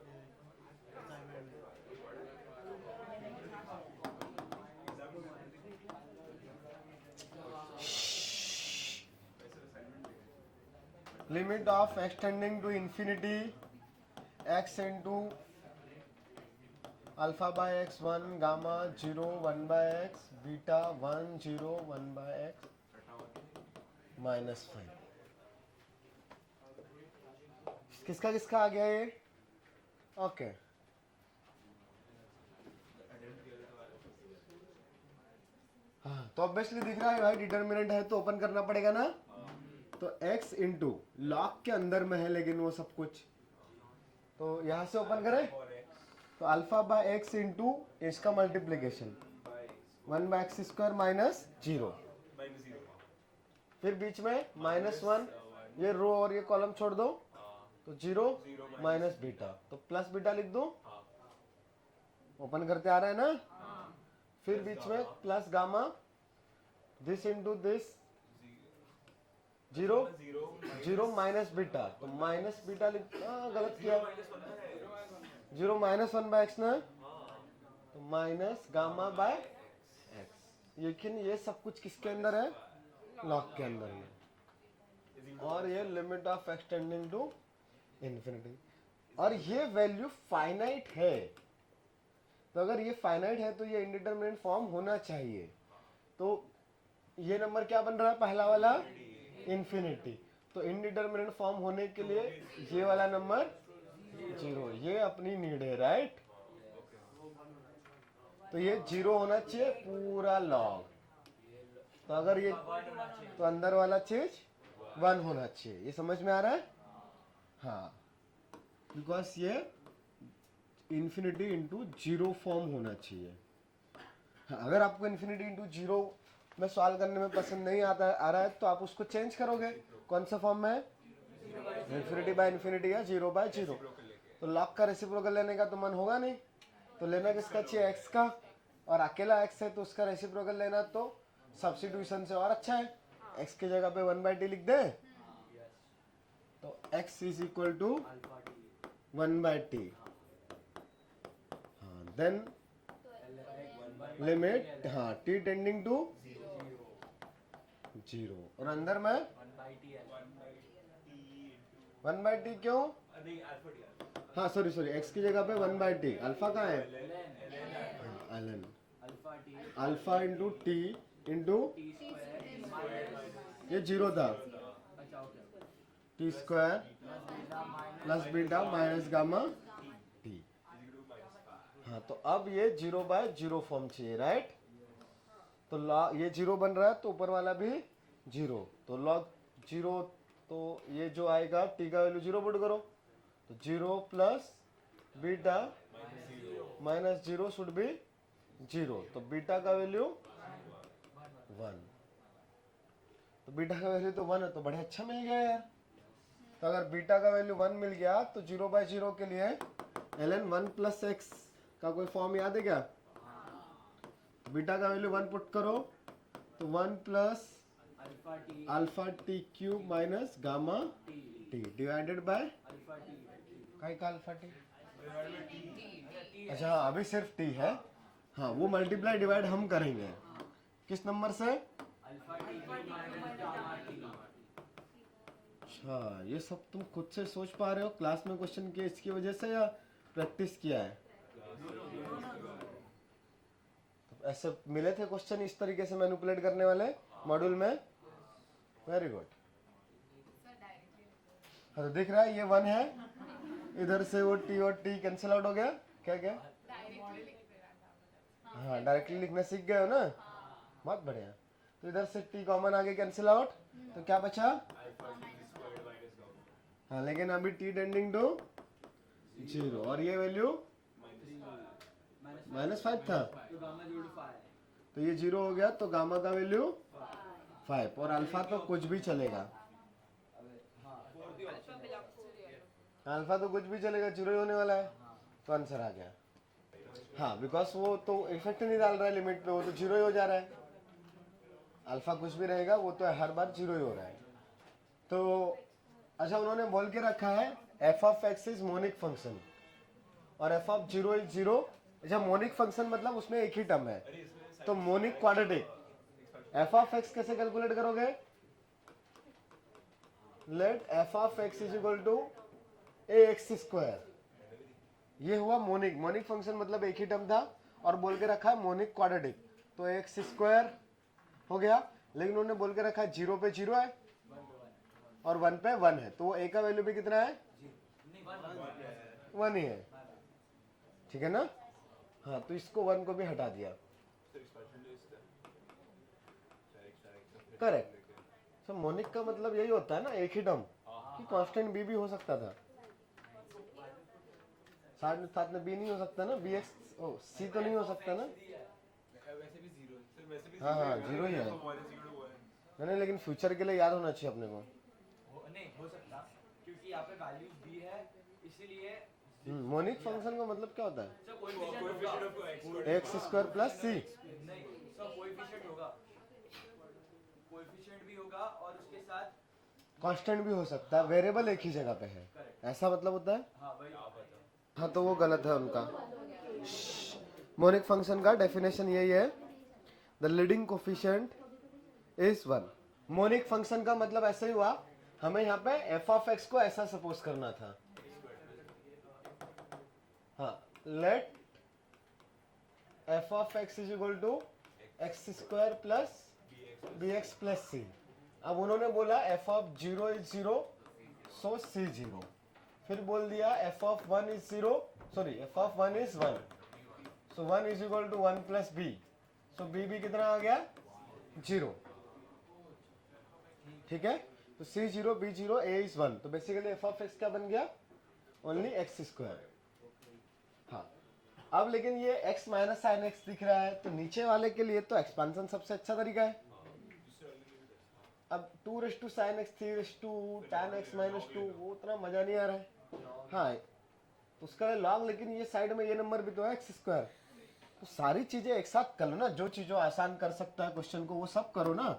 Limit of x tending to infinity x into alpha by x 1 gamma 0 1 by x beta 1 0 1 by x minus 5। किसका किसका आ गया ये? ओके, हाँ, तो ऑब्वियसली दिख रहा है भाई, डिटर्मिनेंट है तो ओपन करना पड़ेगा ना। तो x इंटू लॉग के अंदर में है, लेकिन वो सब कुछ, तो यहाँ से ओपन करें तो अल्फा बाय x इंटू इसका multiplication 1 by x square minus 0, -0। फिर बीच में -1, ये रो और ये कॉलम छोड़ दो, तो 0 माइनस बीटा, तो प्लस बीटा लिख दो। ओपन करते आ रहा है ना। फिर बीच में plus gamma, this into this 0 0 minus beta, तो माइनस बीटा लिख, गलत किया, 0 माइनस 1 बाय एक्स ना, तो माइनस गामा बाय एक्स। लेकिन ये सब कुछ किसके अंदर है? लॉग के अंदर में। और ये limit of x tending to infinity, और ये वैल्यू फाइनाइट है। तो अगर ये फाइनाइट है तो ये इंडिटरमिनेट फॉर्म होना चाहिए। तो ये नंबर क्या बन रहा है? पहला वाला इंफिनिटी। तो इनडिटरमिनेट फॉर्म होने के लिए ये वाला नंबर 0, ये अपनी नीड है, राइट? तो ये 0 होना चाहिए पूरा लॉग। तो अगर ये, तो अंदर वाला चीज 1 होना चाहिए। ये समझ में आ रहा है? हाँ, बिकॉज ये इन्फिनिटी इंटू 0 फॉर्म होना चाहिए। हाँ, अगर आपको इन्फिनिटी इंटू 0 में सॉल्व करने में पसंद नहीं आ रहा है, तो आप उसको चेंज करोगे। कौन सा फॉर्म में? इन्फिनिटी बाय इन्फिनिटी या 0 बाय 0। तो लॉग का रेसिप्रोकल लेने का तो मन होगा नहीं, तो लेना किसका चाहिए? x का, और अकेला x है तो उसका रेसिप्रोकल लेना तो सब्स्टिट्यूशन से और अच्छा है। x की जगह पे 1/t लिख दे, तो x is equal to 1/t। हाँ, देन लिमिट, हाँ, t टेंडिंग टू 0, और अंदर में 1/t क्यों? नहीं अल्फा डी। हाँ सॉरी x की जगह पे 1/t, अल्फा कहाँ है? ln alpha into t into, ये 0 था, t square plus beta minus gamma t. हाँ, तो अब ये 0/0 फॉर्म चाहिए, राइट। तो ये 0 बन रहा है तो ऊपर वाला भी 0, तो log 0, तो ये जो आएगा t का वैल्यू 0 पुट करो, तो 0 plus beta minus 0 should be 0, तो बीटा का वैल्यू 1, तो बीटा का वैल्यू तो 1 है, तो बड़े अच्छा मिल गया यार। तो अगर बीटा का वैल्यू 1 मिल गया तो 0/0 के लिए ln 1 प्लस एक्स का कोई फॉर्म याद है क्या? बीटा का वैल्यू 1 पुट करो तो 1 plus alpha T alpha T cube minus gamma T divided by काय का अल्फा टी। अच्छा हाँ, अभी सिर्फ टी है। हाँ, वो मल्टीप्लाई डिवाइड हम करेंगे किस नंबर से? Alpha T minus gamma T. अच्छा, ये सब तुम खुद से सोच पा रहे हो क्लास में क्वेश्चन के इसकी वजह से या प्रैक्टिस किया है? तो ऐसे मिले थे क्वेश्चन इस तरीके से मैनिपुलेट करने वाले मॉड्यूल में? Very good. हाँ, तो दिख रहा है ये 1 है, इधर से वो टी और टी कैंसिल आउट हो गया। क्या क्या? हाँ, डायरेक्टली लिखना सीख गए हो ना, बहुत बढ़िया। तो इधर से टी कॉमन आगे कैंसिल आउट, तो क्या बचा? हाँ, लेकिन अभी टी टेंडिंग टू 0 और ये वैल्यू -5 था, तो गामा जोड़ 5, तो ये 0 हो गया, तो गामा का वैल्यू 5 और अल्फा तो कुछ भी चलेगा। अल्फा तो कुछ भी चलेगा, 0 ही होने वाला है, तो आंसर आ गया। हाँ, बिकॉज वो तो इफेक्ट नहीं डाल रहा है लिमिट पे, वो तो 0 ही हो जा रहा है। अल्फा कुछ भी रहेगा वो तो हर बार 0 ही हो रहा है। तो अच्छा, उन्होंने बोल के रखा है f of x is monic function और f ऑफ 0 इज 0। अच्छा, मोनिक फंक्शन मतलब उसमें एक ही टर्म है, तो monic quadratic. f of x कैसे कैलकुलेट करोगे? Let f of x is equal to ax square. ये हुआ मोनिक। मोनिक फंक्शन मतलब एक ही टर्म था और बोल के रखा है मोनिक क्वाड्रेटिक, तो एक्स स्क्वायर हो गया। लेकिन उन्होंने बोल के रखा है 0 पे 0 है और 1 पे 1 है, तो a का वैल्यू भी कितना है? 1 ही है, ठीक है ना। हाँ, तो इसको 1 को भी हटा दिया, करेक्ट। तो मोनिक का मतलब यही होता है ना, एक ही टर्म कि कांस्टेंट b भी हो सकता था, साथ में b नहीं हो सकता ना, bx c तो नहीं हो सकता ना। वैसे भी 0 सर, वैसे भी हाँ हाँ, 0 ही है। नहीं, लेकिन फ्यूचर के लिए याद होना चाहिए अपने को। नहीं हो सकता क्योंकि यहाँ पे वैल्यूज भी है, इसीलिए मोनिक फंक्शन का मतलब क्या होता है? सब कोएफिशिएंट होगा। एक्स स्क्वायर प्लस सी। नहीं, सब कोएफिशिएंट होगा, कोएफिशिएंट भी होगा और उसके साथ कांस्टेंट भी हो सकता है, वेरिएबल एक ही जगह पे है, ऐसा मतलब होता है। हाँ भाई हाँ, तो वो गलत है उनका। मोनिक फंक्शन का डेफिनेशन यही है, the leading coefficient is 1। Monic function का मतलब ऐसा ही हुआ, हमें यहाँ पे f ऑफ x को ऐसा सपोज करना था। हाँ, let f of x is equal to x square plus bx plus c। अब उन्होंने बोला f of 0 is 0, so c 0। फिर बोल दिया f of 1 is 0, sorry f of 1 is 1, so 1 is equal to 1 plus b, so b भी कितना आ गया? 0, ठीक है। तो c 0 b 0 a इज 1, तो बेसिकली f ऑफ x क्या बन गया? Only x square. हाँ, अब लेकिन ये x माइनस साइन x दिख रहा है, तो नीचे वाले के लिए तो एक्सपांशन सबसे अच्छा तरीका है। अब 2 raise to sine x 3 raise to tan x minus 2, वो उतना मजा नहीं आ रहा है। हाँ, तो उसका लॉग, लेकिन ये साइड में ये नंबर भी तो है एक्स स्क्वायर, तो सारी चीजें एक साथ कर लो ना, जो चीजों आसान कर सकता है क्वेश्चन को वो सब करो ना।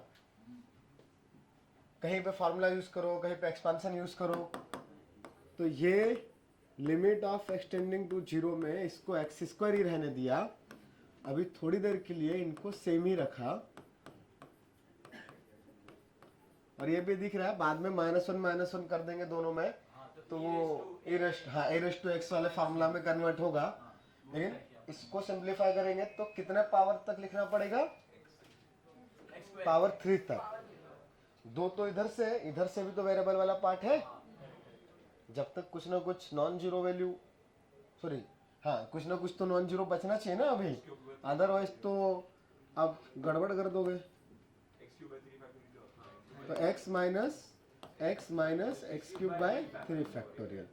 कहीं पे फॉर्मूला यूज करो, कहीं पे एक्सपांशन यूज करो। तो ये लिमिट ऑफ एक्सटेंडिंग टू 0 में इसको एक्स स्क्वायर ही रहने दिया, अभी थोड़ी देर के लिए इनको सेम ही रखा, और ये भी दिख रहा है बाद में -1 कर देंगे दोनों में, तो वो ए टू एक्स वाले फार्मूला में कन्वर्ट होगा। लेकिन इसको सिंप्लीफाई करेंगे तो कितने पावर तक लिखना पड़ेगा? पावर 3 तक। दो तो इधर से भी तो वेरिएबल वाला पार्ट है, जब तक कुछ ना कुछ नॉन जीरो वैल्यू, सॉरी हाँ कुछ ना कुछ तो नॉन जीरो बचना चाहिए ना अभी, अदरवाइज तो आप गड़बड़ कर दोगे। तो x minus x cube by 3 factorial.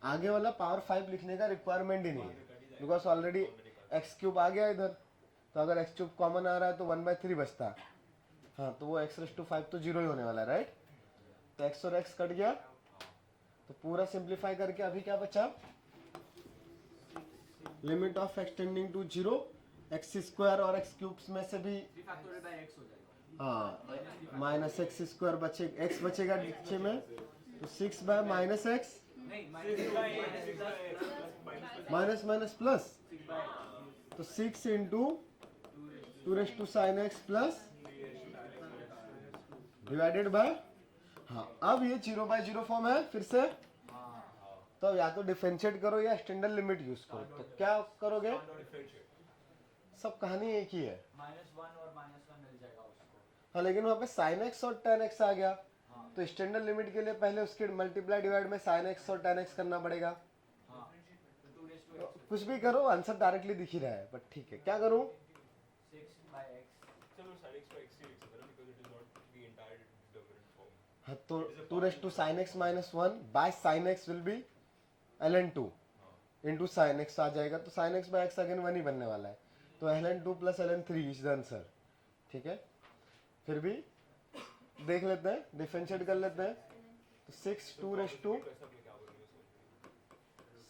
आगे वाला पावर 5 लिखने का रिक्वायरमेंट ही नहीं है, बिकॉज ऑलरेडी एक्स क्यूब आ गया इधर। तो अगर एक्स क्यूब कॉमन आ रहा है तो 1/3 बचता। हाँ तो वो x⁵ तो जीरो ही होने वाला है, राइट। तो x और x कट गया, तो पूरा सिंप्लीफाई करके अभी क्या बचा, limit of x tending to 0 x² और x क्यूब्स में से भी 3 फैक्टोरियल बाय x हो जाएगा। हाँ माइनस x² बचे, x बचेगा नीचे में, तो 6 बाय माइनस एक्स नहीं माइनस प्लस, तो 6 into 2 sine x plus divided by, हाँ अब ये 0/0 फॉर्म है फिर से। तो या तो डिफरेंशिएट करो या स्टैंडर्ड लिमिट यूज करो। तो क्या करोगे, सब कहानी एक ही है। -1 और -1 मिल जाएगा उसको। हाँ लेकिन वहाँ पे साइन एक्स और टेन एक्स आ गया, तो स्टैंडर्ड लिमिट के लिए पहले उसके मल्टीप्लाई डिवाइड में साइन एक्स और टेन एक्स करना पड़ेगा। हाँ तो 2 तो कुछ भी करो आंसर डायरेक्टली दिख ही रहा है, बट ठीक है क्या करूँ। 6/x। हाँ तो 2 sine x minus 1 by sine x will be ln2 into sine x आ जाएगा। तो sine x by x again 1 ही बनने वाला है, तो ln2 plus ln3 is the answer. ठीक है, फिर भी देख लेते हैं, डिफरेंशिएट कर लेते हैं। तो 6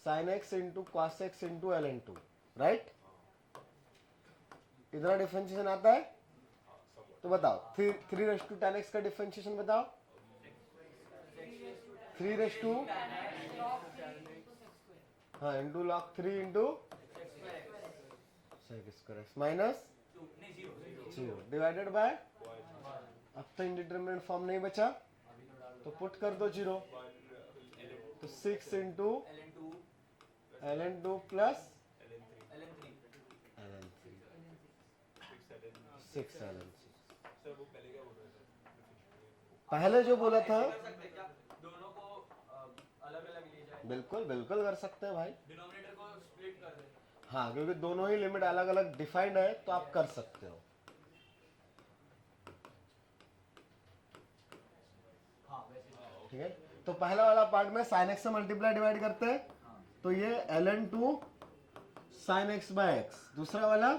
sine x into cos x into ln2, right. इतना डिफरेंशिएशन आता है, तो बताओ 3 tan x का डिफरेंशिएशन बताओ। 3 हाँ into log 3 into minus 0 divided bye, अब तो इंडिटरमिनेट फॉर्म नहीं बचा, तो पुट कर दो 0। तो 6 into ln2 plus ln3 6 ln3। पहले जो बोला था दोनों को अलग-अलग ले जाए। बिल्कुल बिल्कुल कर सकते हैं भाई। डिनोमिनेटर को स्प्लिट कर दे। हाँ क्योंकि दोनों ही लिमिट अलग अलग डिफाइंड है, तो आप कर सकते हो। हाँ वैसे ठीक है, तो पहला वाला पार्ट में साइन एक्स से मल्टीप्लाई डिवाइड करते हैं, तो ये ln2 sign x by x, दूसरा वाला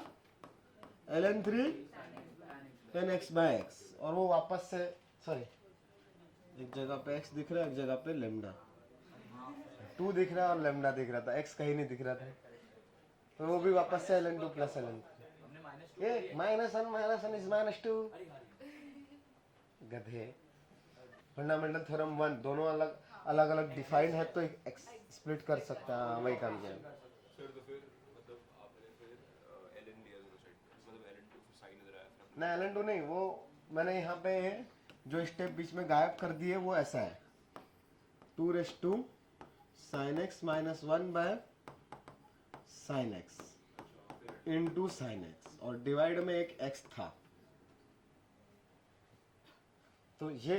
ln3 ten x by x, और वो वापस से सॉरी एक जगह पे x दिख रहा है, एक जगह पे लेमडा 2 दिख रहा है और लेमडा दिख रहा था, x कहीं नहीं दिख रहा था, तो वो भी वापस से ln2 प्लस ln3। हमने -2 ये -1 इज -2 गधे। फंडामेंटल थ्योरम 1 दोनों अलग अलग अलग डिफाइंड है, तो x स्प्लिट कर सकता है। हाँ, वही काम किया सर तो फिर मतलब आपने फिर ln लिया दोनों साइड पे, मतलब ln2 फिर साइन इधर आया फिर ना ln2 नहीं, वो मैंने यहाँ पे जो स्टेप बीच में गायब कर दिए वो ऐसा है 2 sine x minus 1 by sine x into sine x, और डिवाइड में एक x था, तो ये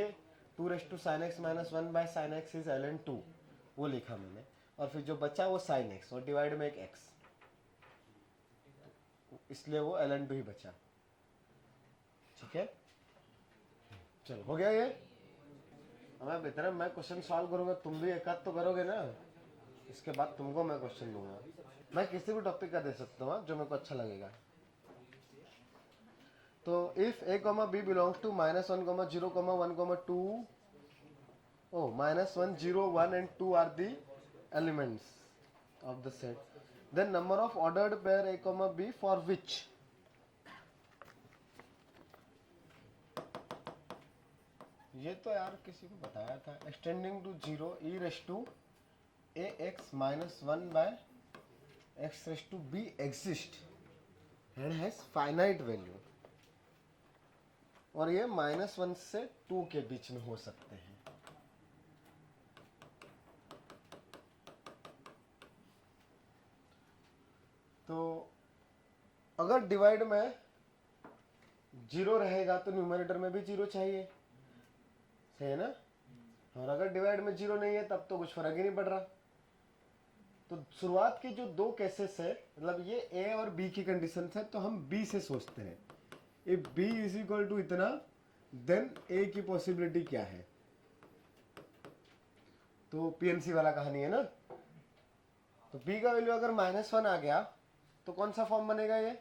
2 sine x minus 1 by sine x is ln2 वो लिखा मैंने, और फिर जो बचा वो साइन एक्स और डिवाइड में एक x, इसलिए वो ln2 ही बचा। ठीक है, चलो हो गया ये। अब इतना मैं क्वेश्चन सॉल्व करूंगा, तुम भी एक आध तो करोगे ना, इसके बाद तुमको मैं क्वेश्चन दूंगा। मैं किसी भी टॉपिक का दे सकता हूँ जो मेरे को अच्छा लगेगा। तो if a, b belongs to -1, 0, 1, 2, -1, 0, 1 and 2 are the elements of the set, then number of ordered pair a, b for which ये तो यार किसी को बताया था, x tending to 0 e raise to ax माइनस 1 by x raise to b exist and has finite value, और ये -1 से 2 के बीच में हो सकते हैं। तो अगर डिवाइड में 0 रहेगा तो न्यूमरेटर में भी 0 चाहिए, सही है ना। और अगर डिवाइड में 0 नहीं है तब तो कुछ फर्क ही नहीं पड़ रहा। तो शुरुआत के जो दो केसेस है, मतलब ये ए और बी की कंडीशन है, तो हम बी से सोचते हैं। If b is equal to इतना, देन ए की पॉसिबिलिटी क्या है। तो पीएनसी वाला कहानी है ना। तो बी का वैल्यू अगर -1 आ गया तो कौन सा फॉर्म बनेगा, ये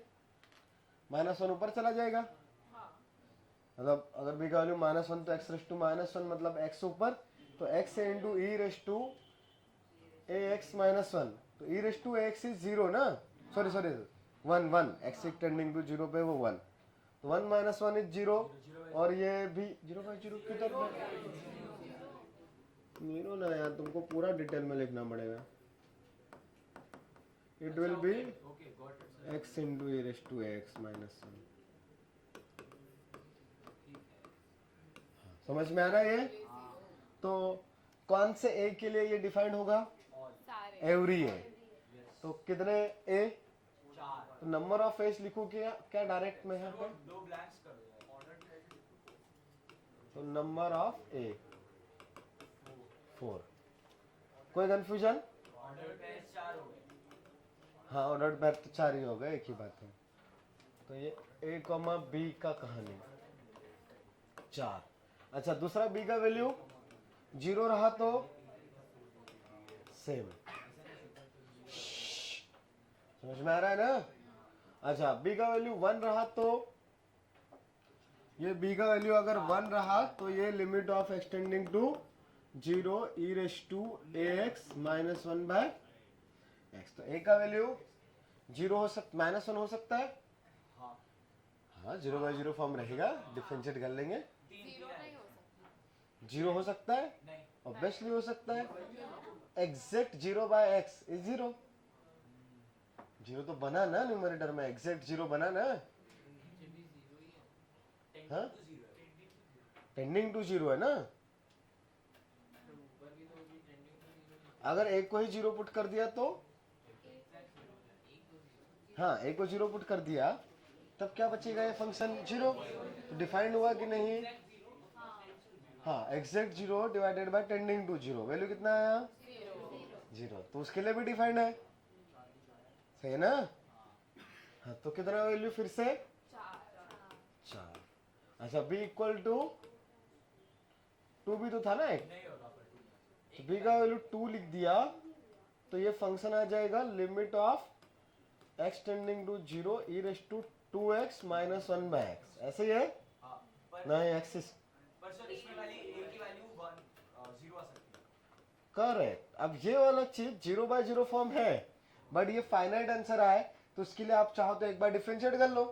-1 ऊपर चला जाएगा। मतलब अगर बी का वैल्यू -1 तो x रेस टू -1 मतलब x ऊपर, तो x into e raise to ax -1, तो e raise to ax is 0 ना, सॉरी 1 x टेंडिंग टू 0 पे वो 1, तो 1 -1 इज 0, और ये भी 0/0 की तरफ मीरो ना यार, तुमको पूरा डिटेल में लिखना पड़ेगा। It will be okay got it x into e raise to ax -1। समझ में आ रहा है ये। तो कौन से ए के लिए ये डिफाइंड होगा, एवरी ए। तो कितने ए, 4 तो नंबर ऑफ एज लिखो क्या, क्या डायरेक्ट में है, दो ब्लैंक्स कर दो ऑर्डर तो नंबर ऑफ ए 4। कोई कंफ्यूजन। ऑर्डर पे 4 हो गए। हाँ ऑर्डर पैर तो 4 ही हो गए, एक ही बात है। तो ये ए कॉमा बी का कहानी 4। अच्छा दूसरा बी का वैल्यू 0 रहा तो सेम, समझ में आ रहा है ना। अच्छा बी का वैल्यू 1 रहा तो ये बी का वैल्यू अगर 1 रहा तो ये limit of x tending to 0 e raise to ax -1 by x। तो a का वैल्यू 0 हो सकता, -1 हो सकता है। हाँ हाँ 0/0 फॉर्म रहेगा, डिफरेंशिएट कर लेंगे। 3 0 हो सकता है, नहीं ऑब्वियसली हो सकता है। Exact 0/x is 0। 0 तो बना ना न्यूमरेटर में, एग्जैक्ट 0 बना ना। हाँ टेंडिंग टू 0 है ना। अगर एक को ही 0 पुट कर दिया तो, हाँ एक को 0 पुट कर दिया तब क्या बचेगा, ये फंक्शन 0। तो डिफाइंड हुआ कि नहीं। हाँ exact 0 divided by tending to 0, value कितना आया 0, तो उसके लिए भी डिफाइंड है, सही है ना। हाँ तो कितना वैल्यू फिर से 4। अच्छा b इक्वल टू 2 भी तो था ना एक, नहीं होगा पर 2 तो b का वैल्यू 2 लिख दिया, तो ये फंक्शन आ जाएगा limit of x tending to 0 e raise to 2x -1 by x, ऐसे ही है। हाँ पर नहीं एक्सिस सर इसमें वाली a की वैल्यू 0 आ सकती है। करेक्ट। अब ये वाला चीज 0/0 फॉर्म है, बट ये फाइनाइट आंसर आए तो उसके लिए आप चाहो तो एक बार डिफरेंशिएट कर लो।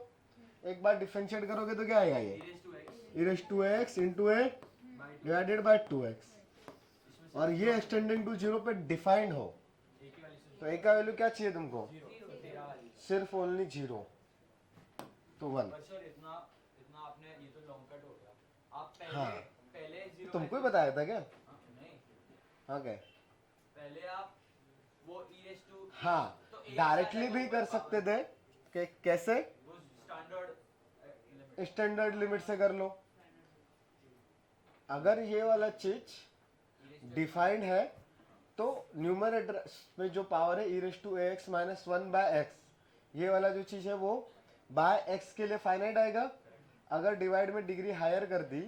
एक बार डिफरेंशिएट करोगे तो क्या आएगा, ये e raised to x e raise to x into a divided by 2x, और ये एक्सटेंडिंग टू 0 पे डिफाइंड हो, a की वैल्यू से तो a का वैल्यू क्या चाहिए तुमको, 0 तेरा वाली। सिर्फ ओनली 0, तो 1। पर सर इतना इतना आपने, ये तो लॉन्ग कट हो गया। आप पहले हाँ। पहले 0 तुमको ही बताया था क्या, नहीं हाँ क्या, पहले आप वो e raised to हाँ तो एक डायरेक्टली साथ भी है कर तो सकते थे कि कैसे, वो स्टैंडर्ड लिमिट स्टैंडर्ड लिमिट से कर लो। अगर ये वाला चीज डिफाइंड है तो न्यूमरेटर में जो पावर है e raise to ax -1 by x, ये वाला जो चीज है वो बाय x के लिए फाइनाइट आएगा। अगर डिवाइड में डिग्री हायर कर दी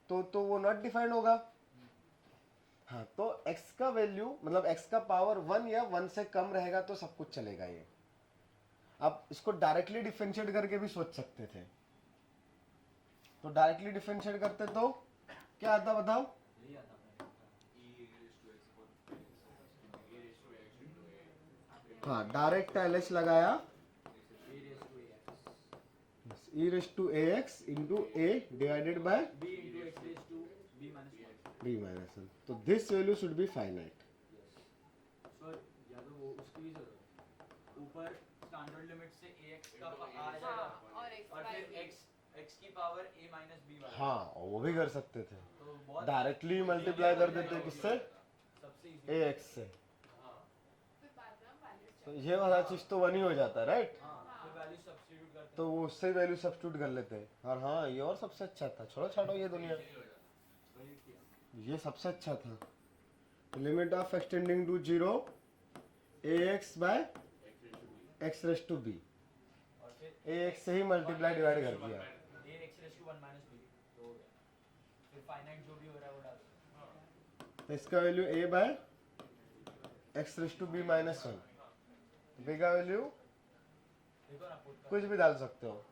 तो वो नॉट डिफाइंड होगा। हाँ तो x का वैल्यू मतलब x का पावर 1 या 1 से कम रहेगा तो सब कुछ चलेगा। ये आप इसको डायरेक्टली डिफरेंशिएट करके भी सोच सकते थे। तो डायरेक्टली डिफरेंशिएट करते तो क्या आता बताओ, यही आता है। e raised to x upon e raised to x into a हाँ डायरेक्ट LH लगाया, e raised to ax e raise to ax into a divided by b into x raised to b minus 1 b -1, तो this value should be finite. Sir या तो वो उसकी भी जरूरत है। ऊपर स्टैंडर्ड लिमिट से ax का आ जाएगा और फिर x की पावर a minus b वाला। हाँ और वो भी कर सकते थे, तो बहुत डायरेक्टली मल्टीप्लाई कर देते किससे, सबसे इजी। ax से, तो ये वाला चीज तो 1 ही हो जाता है राइट। हाँ फिर वैल्यू सब्स्टिट्यूट करते तो वो उससे वैल्यू सब्स्टिट्यूट कर लेते हैं। और हाँ ये और सबसे अच्छा था, छोड़ो छाड़ो ये दुनिया, वही किया। ये सबसे अच्छा था। Limit of x tending to 0 ax by x raise to b, और फिर ax से ही मल्टीप्लाई डिवाइड कर दिया, a x raise to 1 minus b तो हो गया। फिर फाइनाइट जो भी हो रहा है वो डाल दो। तो इसका value a by x raise to b minus 1, b का वैल्यू देखो ना पुट कुछ भी डाल सकते हो,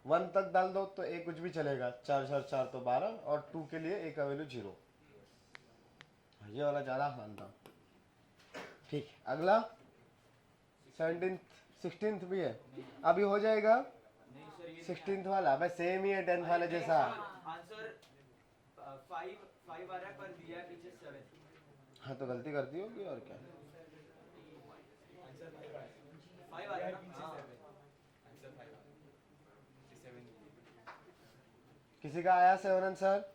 1 तक डाल दो तो a कुछ भी चलेगा, 4 4 4 तो 12, और 2 के लिए a का वैल्यू 0। ये वाला ज़्यादा आसान था। ठीक, अगला 16th भी है, अभी हो जाएगा नहीं सर ये 16th वाला, बस सेम ही है 10th वाले जैसा। आंसर 5 आ रहा है पर दिया है पीछे 7। हाँ तो गलती करती होगी और क्या। आंसर 5 आ रहा है ना पीछे 7। आंसर 5 7 किसी का आया 7 आंसर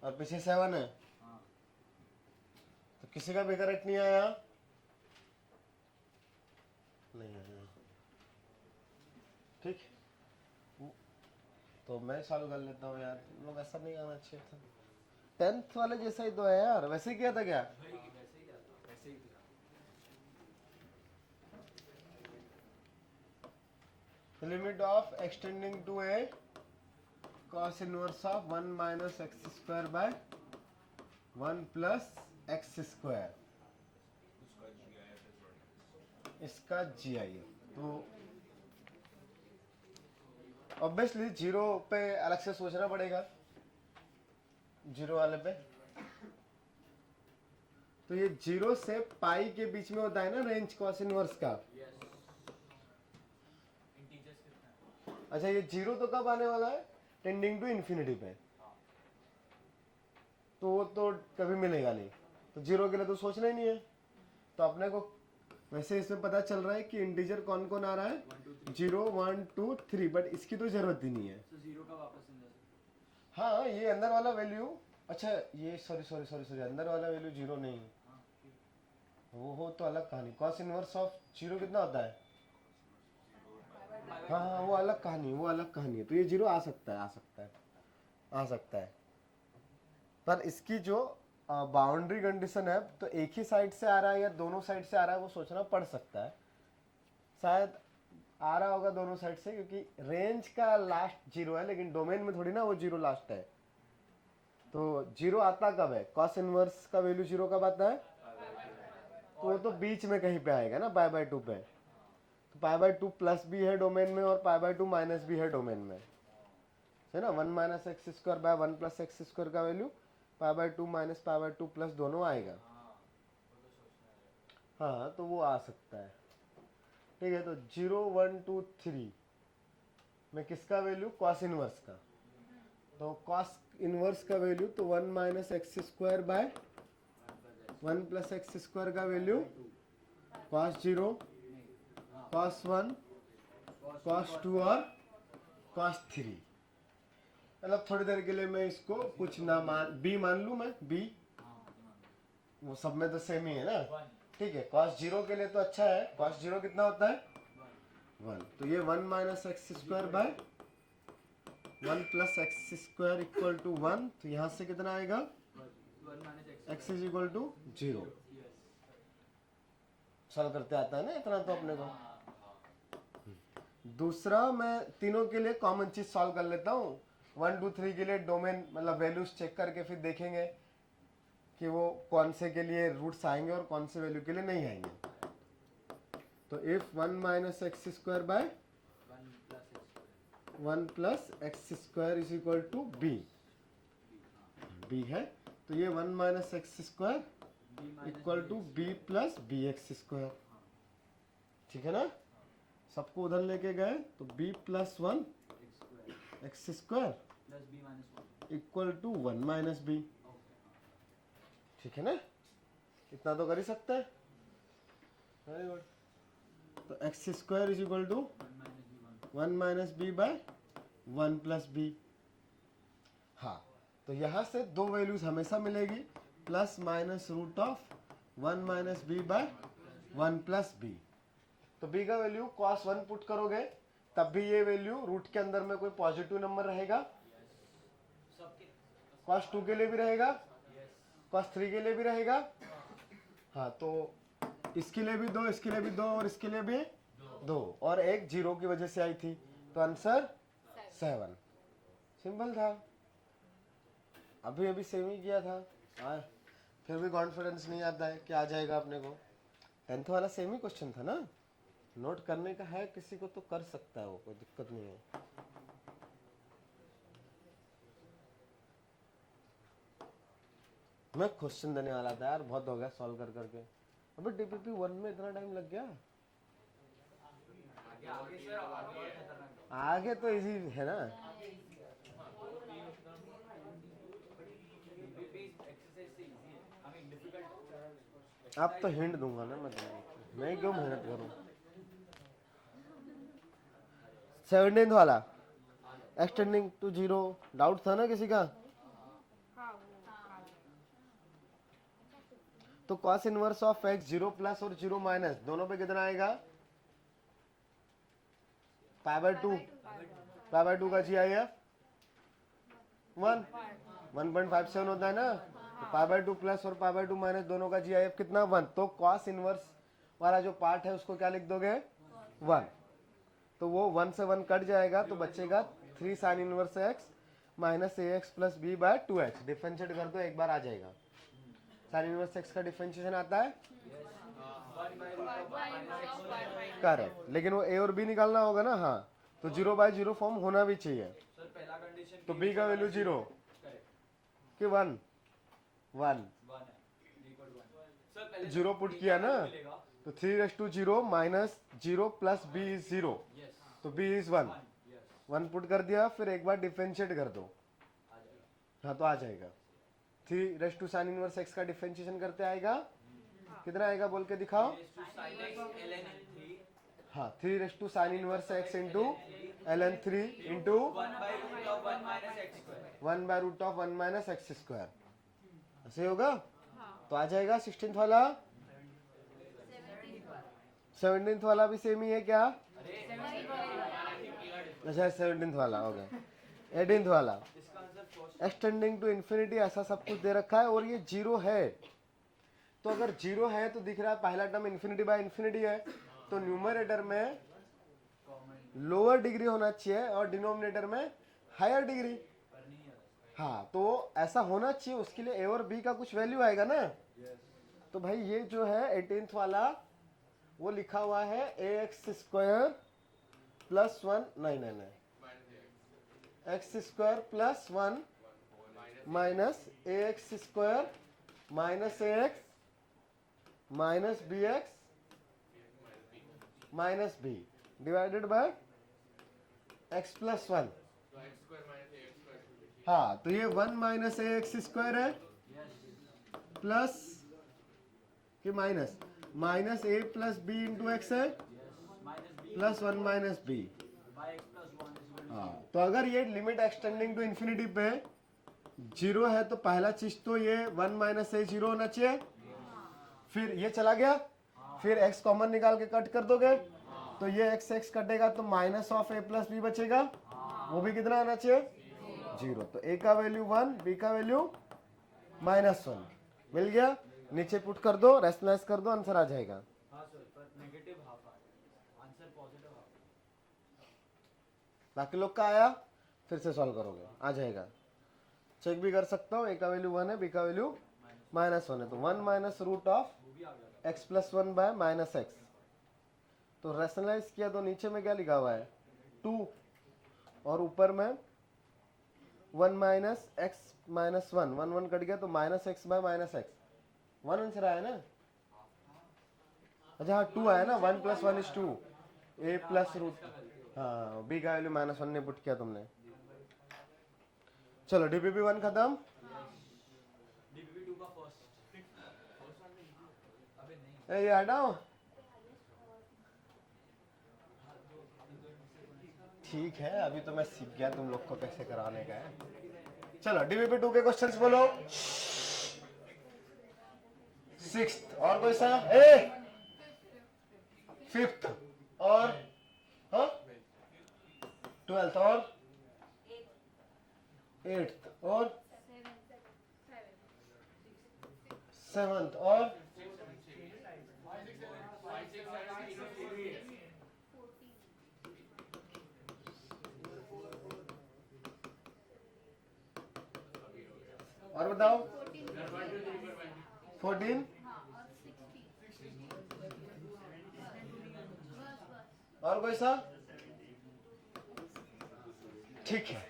और पीछे 7 है, हां तो किसी का भी करेक्ट नहीं आया, नहीं आया। ठीक, तो मैं चालू कर लेता हूँ यार, तुम लोग ऐसा नहीं आना चाहिए था। 10th वाले जैसा ही तो है यार, वैसे ही किया था क्या? वैसे ही क्या था वैसे ही था। Limit of x tending to a cos inverse of 1 minus x square by 1 plus x square, उसका GIF is not इसका जी आई है। तो ऑब्वियसली जीरो पे अलग से सोचना पड़ेगा, जीरो वाले पे। तो ये जीरो से पाई के बीच में होता है ना रेंज cos इनवर्स का। यस इंटीजर्स कितना है अच्छा, ये जीरो तो कब आने वाला है? टेंडिंग टू इन्फिनिटी पे, तो वो तो कभी मिलेगा नहीं, तो जीरो के लिए तो सोचना ही नहीं है। तो अपने को वैसे इसमें पता चल रहा है कि इंटीजर कौन कौन आ रहा है, 0 1 2 3, बट इसकी तो जरूरत ही नहीं है। तो 0 का वापस इन जैसे हाँ, ये अंदर वाला वैल्यू, अच्छा ये सॉरी अंदर वाला वैल्यू जीरो नहीं, हां ठीक वो हो तो अलग कहानी। cos इनवर्स ऑफ जीरो कितना होता है? हाँ हाँ, वो अलग कहानी, वो अलग कहानी है। तो ये जीरो आ सकता है, आ सकता है, आ सकता है, पर इसकी जो बाउंड्री कंडीशन है, तो एक ही साइड से आ रहा है या दोनों साइड से आ रहा है, वो सोचना पड़ सकता है। शायद आ रहा होगा दोनों साइड से, क्योंकि रेंज का लास्ट जीरो है, लेकिन डोमेन में थोड़ी ना वो जीरो लास्ट है। तो जीरो आता कब है? cos इनवर्स का वैल्यू जीरो कब आता है? तो वो तो बीच में कहीं पे आएगा ना, पाई बाय 2 पे। तो पाई बाय 2 प्लस भी है डोमेन में और पाई बाय 2 माइनस भी है डोमेन में, है ना। 1 minus x square by 1 plus x square का value pi by 2 minus pi by 2 plus दोनों आएगा। हाँ, तो वो आ सकता है। ठीक है, तो 0 1 2 3 में किसका वैल्यू? cos इनवर्स का। तो cos इनवर्स का वैल्यू तो 1 minus x square by 1 plus x square का वैल्यू cos 0, cos 1, cos 2 और cos 3। मतलब थोड़ी देर के लिए मैं इसको कुछ ना b मान लूँ, मैं b, वो सब में तो सेम ही है ना। ठीक है, cos 0 के लिए तो अच्छा है। cos 0 कितना होता है? 1। तो ये 1 minus x square by 1 plus x square equal to 1। तो यहाँ से कितना आएगा? 1 minus x x is equal to 0। Solve करते आता है ना इतना तो अपने को। दूसरा, मैं तीनों के लिए कॉमन चीज सॉल्व कर लेता हूँ। 1 2 3 के लिए डोमेन मतलब वैल्यूज चेक करके फिर देखेंगे कि वो कौन से के लिए रूट्स आएंगे और कौन से वैल्यू के लिए नहीं आएंगे। तो if 1 minus x square by 1 plus x square is equal to b, b है, तो ये 1 minus x square equal to b plus b x square. ठीक है ना, सबको उधर लेके गए तो b plus 1 x square plus b minus 1 equal to 1 minus b. ठीक है ना, इतना तो कर ही सकते हैं। Very good. तो x square is equal to 1 minus b by 1 plus b. हाँ, तो यहाँ से दो वैल्यूज हमेशा मिलेगी, plus minus root of 1 minus b by 1 plus b. तो b का वैल्यू cos 1 पुट करोगे तब भी ये वैल्यू रूट के अंदर में कोई पॉजिटिव नंबर रहेगा, सबके cos 2 के लिए भी रहेगा, cos 3 के लिए भी रहेगा, हाँ तो इसके लिए भी 2, इसके लिए भी 2 और इसके लिए भी 2 और एक 0 की वजह से आई थी, तो आंसर 7। सिंपल था, अभी अभी सेम ही किया था। हाँ फिर भी कॉन्फिडेंस नहीं आता है कि आ जाएगा अपने को। 10th वाला सेम ही क्वेश्चन था ना, नोट करने का है किसी को तो कर सकता है वो, कोई दिक्कत नहीं है। मैं क्वेश्चन देने वाला था यार, बहुत हो गया सॉल्व कर करके। अबे डीपीपी 1 में इतना टाइम लग गया। आगे सर आगे और खतरनाक आगे तो इजी है ना। एक्सरसाइज से इजी है, आई मीन डिफिकल्ट। अब तो हिंट दूंगा ना मैं तुम्हें, मैं क्यों मेहनत करूं। 17th वाला एक्सटेंडिंग टू 0, डाउट था ना किसी का? तो cos inverse of x 0 plus और 0 माइनस दोनों पे कितना आएगा? π/2 का GIF 1.57 होता है ना, तो π/2 प्लस और π/2 माइनस दोनों का GIF कितना? 1। तो cos इनवर्स वाला जो पार्ट है उसको क्या लिख दोगे? 1। तो वो 1 से 1 कट जाएगा तो बचेगा 3 sin inverse x minus ax plus b/2h। Differentiate कर दो, एक बार आ जाएगा। sin इनवर्स x का डिफरेंशिएशन आता है करेक्ट, लेकिन वो a और b निकालना होगा ना। हाँ तो 0/0 फॉर्म होना भी चाहिए। सर पहला कंडीशन तो b का वैल्यू 0 कि 1 1 है, इक्वल 1। सर पहले 0 पुट किया ना, तो 3/0 माइनस 0 प्लस b इज 0, तो b इज 1। 1 पुट कर दिया, फिर एक बार डिफरेंशिएट कर दो, हाँ तो आ जाएगा। 3 sin इनवर्स x का डिफरेंशिएशन करते आएगा कितना आएगा बोल के दिखाओ। हाँ 3 sin inverse x into ln3 into 1/√1 minus x square, ऐसे होगा। तो आ जाएगा 16th वाला। 17th वाला भी सेम ही है क्या? अच्छा 17th वाला हो गया। 18th वाला एक्सटेंडिंग टू इन्फिनिटी, ऐसा सब कुछ दे रखा है और ये 0 है। तो अगर 0 है तो दिख रहा है पहला टर्म इन्फिनिटी बाय इन्फिनिटी है, तो न्यूमरेटर में लोअर डिग्री होना चाहिए और डिनोमिनेटर में हायर डिग्री। हाँ तो ऐसा होना चाहिए, उसके लिए a और b का कुछ वैल्यू आएगा ना। तो भाई ये जो है 18th वाला वो लिखा हुआ है ax² प्लस 1 नहीं x² plus 1 minus ax² minus ax minus bx minus b divided by x plus 1। हाँ तो ये 1 माइनस ax² है प्लस कि minus a plus b into x है प्लस 1 माइनस b। हाँ तो अगर ये लिमिट एक्सटेंडिंग टू इन्फिनिटी पे 0 है तो पहला चीज तो ये 1 माइनस a 0 होना चाहिए, फिर ये चला गया, फिर x कॉमन निकाल के कट कर दोगे तो ये x कटेगा तो minus of a plus b बचेगा, वो भी कितना आना चाहिए? 0। तो a का वैल्यू 1, b का वैल्यू -1 मिल गया। नीचे पुट कर दो, रेशनलाइज कर दो, आंसर आ जाएगा। हाँ सर, पर नेगेटिव हाफ आया, आंसर पॉजिटिव हाफ। बाकी लोग का आया, फिर से सॉल्व करोगे आ जाएगा। चेक भी कर सकता हूँ, a का वैल्यू 1 है, b का वैल्यू -1 है, तो 1 minus root of x plus 1 by minus x. तो रेशनलाइज किया तो नीचे में क्या लिखा हुआ है 2 और ऊपर में 1 माइनस एक्स माइनस 1, 1 1 कट गया तो minus x by minus x. 1 answer आया ना। अच्छा हाँ 2 आया ना, 1 plus 1 is 2, a plus root. हाँ b का वैल्यू -1 ने पुट किया तुमने। चलो डीपीपी 1 खत्म। डीपीपी 2 का फर्स्ट अबे नहीं ए ये हटाओ, ठीक है अभी तो मैं सीख गया तुम लोग को कैसे कराने का है। चलो डीपीपी 2 के क्वेश्चंस बोलो। 6th और कोई सा? 5th और 12th और 8th और 7th और और बताओ 14 और कोई सा? ठीक है,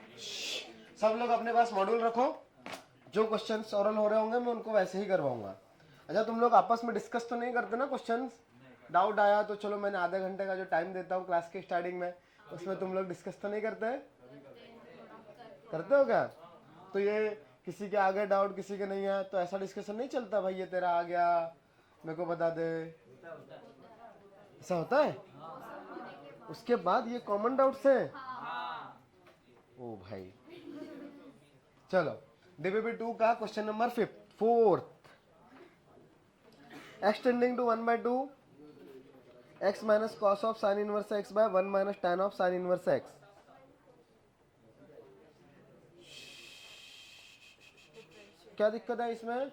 सब लोग अपने पास मॉड्यूल रखो, जो क्वेश्चंस ऑरल हो रहे होंगे मैं उनको वैसे ही करवाऊंगा। अच्छा, तुम लोग आपस में डिस्कस तो नहीं करते ना क्वेश्चंस? डाउट आया तो चलो मैंने आधे घंटे का जो टाइम देता हूँ क्लास के स्टार्टिंग में, उसमें तुम लोग डिस्कस तो नहीं करते? करते हो क्या? तो ये किसी के आ गए डाउट, किसी के नहीं है, तो ऐसा डिस्कशन नहीं चलता भाई ये तेरा आ गया मेरे को बता दे, ऐसा होता है? उसके बाद ये कॉमन डाउट्स हैं। ओ भाई, चलो डीबीबी 2 का question number 4, x tending to 1/2 x minus cos of sine inverse x by 1 minus tan of sine inverse x। क्या दिक्कत है इसमें?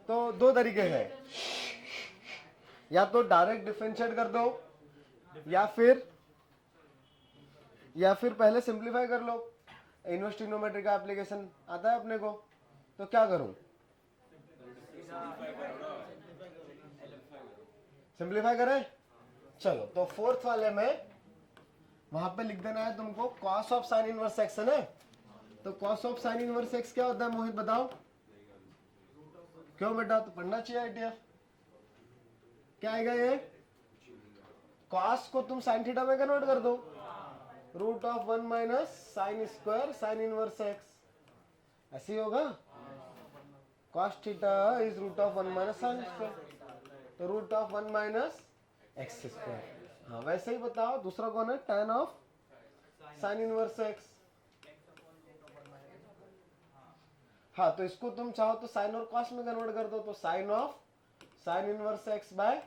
तो दो तरीके हैं, या तो डायरेक्ट डिफरेंशिएट कर दो या फिर पहले सिंपलीफाई कर लो। इनवर्स ट्रिग्नोमेट्री का एप्लीकेशन आता है अपने को, तो क्या करूं? सिंपलीफाई करें? चलो, तो फोर्थ वाले में वहां पे लिख देना है तुमको cos of sine inverse x है ना, तो cos of sine inverse x क्या होता है मोहित बताओ? क्यों बेटा, तो पढ़ना चाहिए ITF। क्या आएगा ये? कॉस को तुम साइन थीटा में कन्वर्ट कर दो, root of 1 minus sine square sine inverse x, ऐसे ही होगा। Cos theta is root of 1 minus sine square, तो root of 1 minus x square. हाँ, वैसे ही बताओ दूसरा कौन है? tan of sine inverse x। हाँ, तो इसको तुम चाहो तो साइन और कॉस में कन्वर्ट कर दो, तो sine of sine inverse x by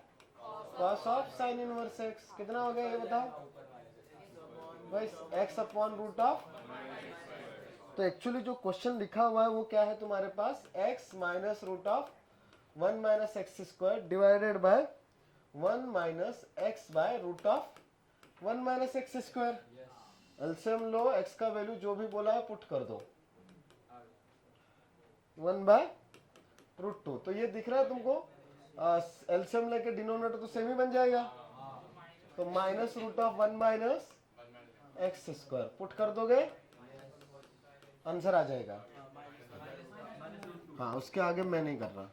cos of sine inverse x। कितना हो गया ये बताओ? बस x अपॉन रूट ऑफ। तो एक्चुअली जो क्वेश्चन लिखा हुआ है वो क्या है तुम्हारे पास? x minus root of 1 minus x square divided by 1 minus x by root of 1 minus x square. LCM लो, x का वैल्यू जो भी बोला है पुट कर दो, 1 बाय रूट 2। तो ये दिख रहा है तुमको? एलसीएम लेके डिनोमिनेटर तो सेम ही बन जाएगा, तो minus root of 1 minus x square put कर दोगे, आंसर आ जाएगा। हाँ, उसके आगे मैं नहीं कर रहा,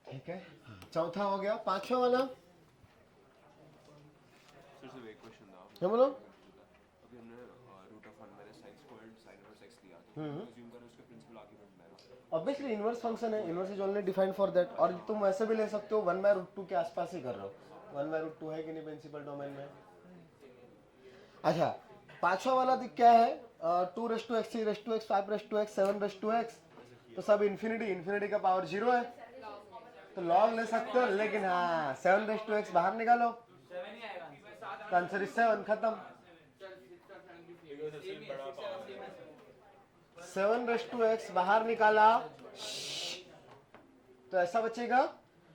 ठीक है। हाँ, चौथा हो गया। पांचवा वाला सर सिर्फ एक क्वेश्चन था। क्या बोलो? अभी हमने root of 1 minus sine squared sine inverse x लिया, तो अज्यूम करो उसका प्रिंसिपल आर्गुमेंट है। ऑब्वियसली इनवर्स फंक्शन है, inverse is only defined for that. और तुम वैसे भी ले सकते हो 1 बाय रूट 2 के आसपास ही कर रहे हो। 1 बाय रूट 2 है कि नहीं प्रिंसिपल डोमेन में? अच्छा, पांचवा वाला क्या है? 2 raise to x, 3 raise to x, 5 raise to x, 7 raise to x, तो सब इन्फिनिटी का पावर 0 है, तो लॉग ले सकते हो। लेकिन हाँ, 7 रेस टू एक्स बाहर निकालो तो आंसर इज 7, खत्म। 7 रेस टू एक्स बाहर निकाला तो ऐसा बचेगा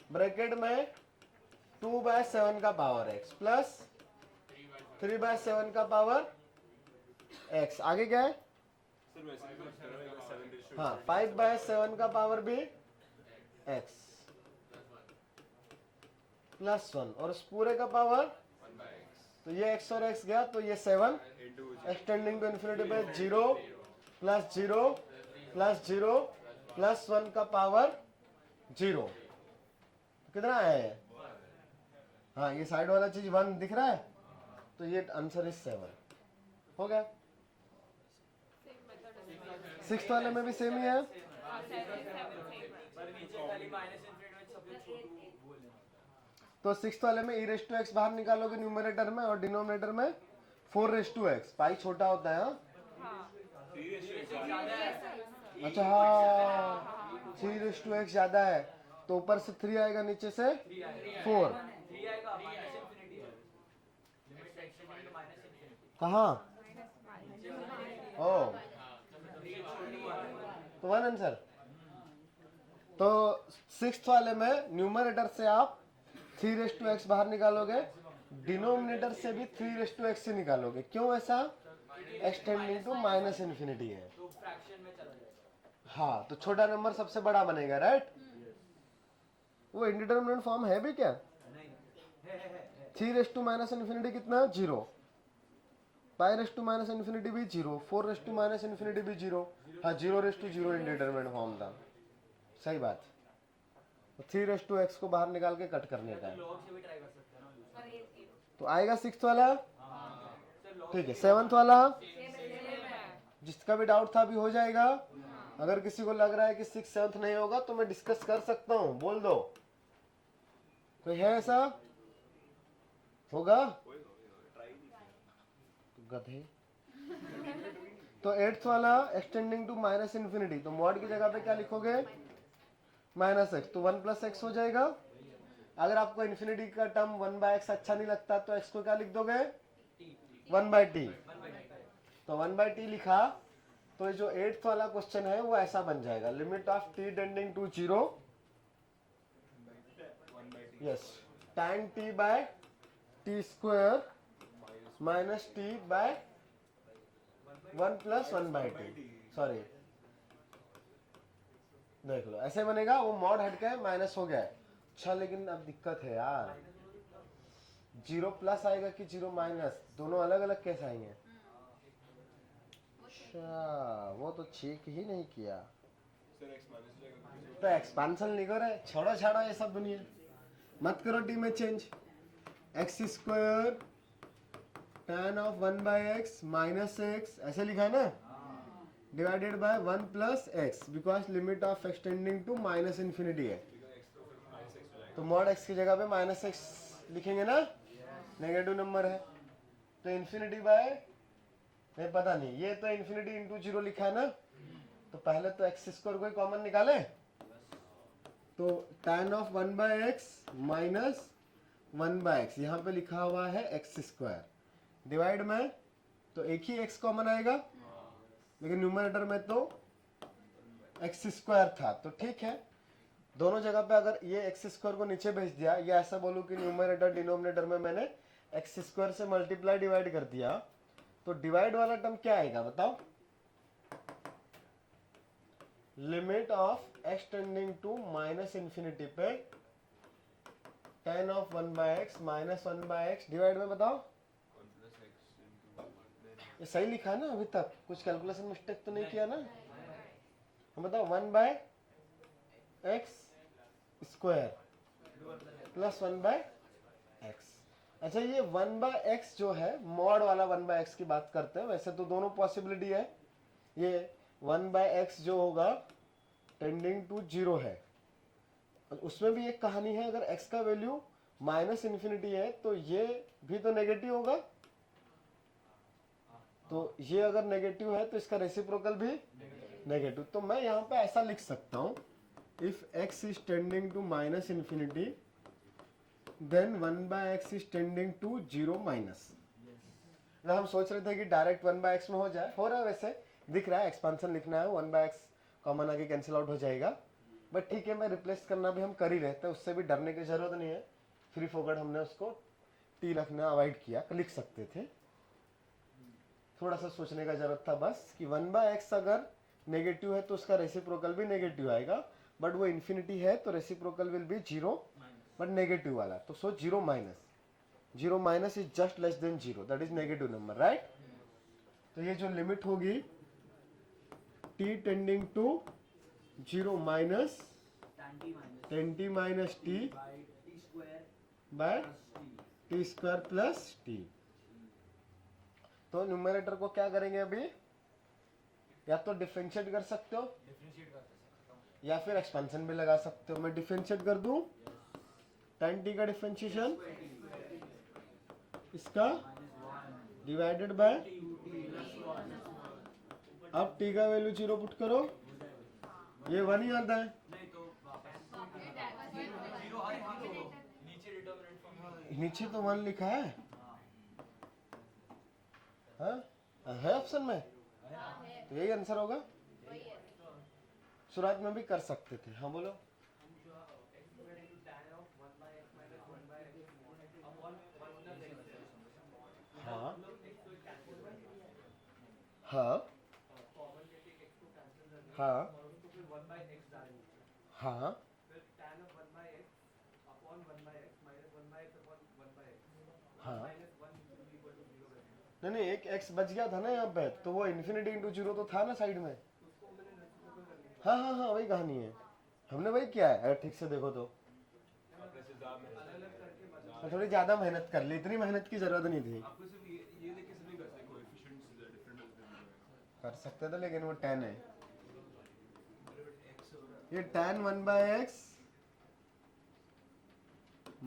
ब्रैकेट में 2 बाय 7 का पावर x प्लस 3 बाय 7 का पावर x। आगे क्या है? हाँ, 5 बाय 7 का पावर भी x प्लस 1, और उस पूरे का पावर, तो ये x और x गया, तो ये 7 x tending to infinity by 0 plus 0 plus 0 plus 1 का पावर 0। कितना है? हाँ, ये साइड वाला चीज 1 दिख रहा है, तो ये आंसर इज 7 हो गया। सिक्स्थ वाले में भी सेम ही है। तो सिक्स्थ वाले में e रेस टू एक्स बाहर निकालोगे न्यूमरेटर में, और डिनोमिनेटर में 4 रेस टू एक्स। पाई छोटा होता है। हाँ, अच्छा, हाँ, 3 रेस टू एक्स ज्यादा है, तो ऊपर से 3 आएगा, नीचे से 4। कहाँ? ओ, तो 1 आंसर। तो सिक्स्थ वाले में न्यूमरेटर से आप 3x बाहर निकालोगे, डिनोमिनेटर से भी 3x से निकालोगे। क्यों ऐसा? एक्सटेंडिंग टू माइनस इन्फिनिटी है। तो फ्रैक्शन में चला जाएगा। हाँ, तो छोटा नंबर सबसे बड़ा बनेगा, राइट? वो इंडिटरमिनेट फॉर्म है भी क्या? नहीं है 3 माइनस इन्फिनिटी कितना? 0। 5 माइनस इन्फिनिटी भी 0, 4 माइनस इन्फिनिटी भी 0। हाँ, 0 इंडिटरमिनेट फॉर्म था, सही बात। 3x को बाहर निकाल के कट करने का है, लॉग से भी ट्राई कर सकते हैं ना। तो आएगा सिक्स्थ वाला। सर लॉग ठीक है, सेवंथ वाला जिसका भी डाउट था अभी हो जाएगा। अगर किसी को लग रहा है कि सिक्स सेवंथ नहीं होगा तो मैं डिस्कस कर सकता हूँ, बोल दो। कोई है ऐसा? होगा? गधे। तो एट्थ वाला एक्सटेंडिंग टू माइनस इन्फिनिटी, तो मॉड की जगह पे क्या लिखोगे? -x, तो 1 + x हो जाएगा। अगर आपको इन्फिनिटी का टर्म 1/x अच्छा नहीं लगता तो x को क्या लिख दोगे? 1/t। तो 1/t लिखा, तो ये जो एट्थ वाला क्वेश्चन है वो ऐसा बन जाएगा, limit of t tending to 0, yes, tan t by t square minus t by 1 + 1/t। Sorry, देख लो ऐसे बनेगा। वो मॉड हट गया, माइनस हो गया है। अच्छा, लेकिन अब दिक्कत है यार, 0 प्लस आएगा कि 0 माइनस, दोनों अलग अलग कैसे आएंगे? अच्छा, वो तो चेक ही नहीं किया। तो एक्सपांशन लिखो रे, छोड़ो छाड़ो ये सब दुनिया, मत करो टी में change. x square tan of 1/x minus x, ऐसे लिखा है ना, divided by 1 + x, because limit of x tending to minus infinity है। तो मॉड x की जगह पे -x लिखेंगे ना, नेगेटिव नंबर है। तो इन्फिनिटी बाय, नहीं पता नहीं, ये तो इन्फिनिटी इंटू 0 लिखा है ना, तो पहले तो x स्क्वायर को कॉमन निकाले, तो tan of 1/x minus 1/x, यहाँ पे लिखा हुआ है x स्क्वायर, डिवाइड में तो एक ही x कॉमन आएगा, लेकिन न्यूमरेटर में तो x स्क्वायर था, तो ठीक है। दोनों जगह पे अगर ये x स्क्वायर को नीचे भेज दिया, या ऐसा बोलूं कि न्यूमरेटर डिनोमिनेटर में मैंने x स्क्वायर से मल्टीप्लाई डिवाइड कर दिया, तो डिवाइड वाला टर्म क्या आएगा बताओ? Limit of x tending to minus infinity पे tan of 1/x minus 1/x divide में बताओ, ये सही लिखा है ना? अभी तक कुछ कैलकुलेशन मिस्टेक तो नहीं किया ना? हम बताओ 1/x स्क्वायर प्लस 1/x। अच्छा, ये 1/x जो है, मॉड वाला 1/x की बात करते हैं। वैसे तो दोनों पॉसिबिलिटी है। ये 1/x जो होगा टेंडिंग टू 0 है, उसमें भी एक कहानी है, अगर x का वैल्यू माइनस इन्फिनिटी है तो ये भी तो नेगेटिव होगा, तो ये अगर नेगेटिव है तो इसका रेसिप्रोकल भी नेगेटिव। तो मैं यहाँ पे ऐसा लिख सकता हूँ, if x is tending to minus infinity then 1/x is tending to 0 minus. हम सोच रहे थे कि डायरेक्ट 1/x में हो जाए, हो रहा है वैसे, दिख रहा है एक्सपांशन लिखना है, 1/x कॉमन आगे कैंसिल आउट हो जाएगा, बट ठीक है, मैं रिप्लेस करना भी हम कर ही रहते हैं, उससे भी डरने की जरूरत नहीं है। फ्री फोकट हमने उसको टी रखना अवॉइड किया, लिख सकते थे। थोड़ा सा सोचने का जरूरत था बस, कि 1/x अगर नेगेटिव है तो उसका रेसिप्रोकल भी नेगेटिव आएगा, बट वो इन्फिनिटी है तो reciprocal will be 0, but negative वाला, तो so 0 minus is just less than 0, that is negative number, right? तो ये जो लिमिट होगी t tending to 0 minus tan t minus t by t square plus t। तो numerator को क्या करेंगे अभी? या तो डिफरेंशिएट कर सकते हो, या फिर एक्सपेंशन भी लगा सकते हो। मैं डिफरेंशिएट कर दूं, tan t का डिफरेंशिएशन इसका डिवाइडेड बाय, अब t का वैल्यू 0 पुट करो, ये 1 ही आता है। नीचे तो 1 लिखा है, हाँ है ऑप्शन में, तो यही आंसर होगा। शुरुआत में भी कर सकते थे, हाँ बोलो। हाँ हाँ हाँ हाँ नहीं नहीं, एक x बच गया था ना यहाँ पे, तो वो इन्फिनिटी इंटू जीरो तो था ना साइड में। हाँ हाँ हाँ, वही कहानी है, हमने वही किया है, अगर ठीक से देखो तो। मैं थोड़ी ज्यादा मेहनत कर ली, इतनी मेहनत की जरूरत नहीं थी। आपको सिर्फ ये देख के सिर्फ नहीं कर सकते, कोएफिशिएंट्स डिफरेंट कर सकते थे, लेकिन वो tan है, ये tan 1/x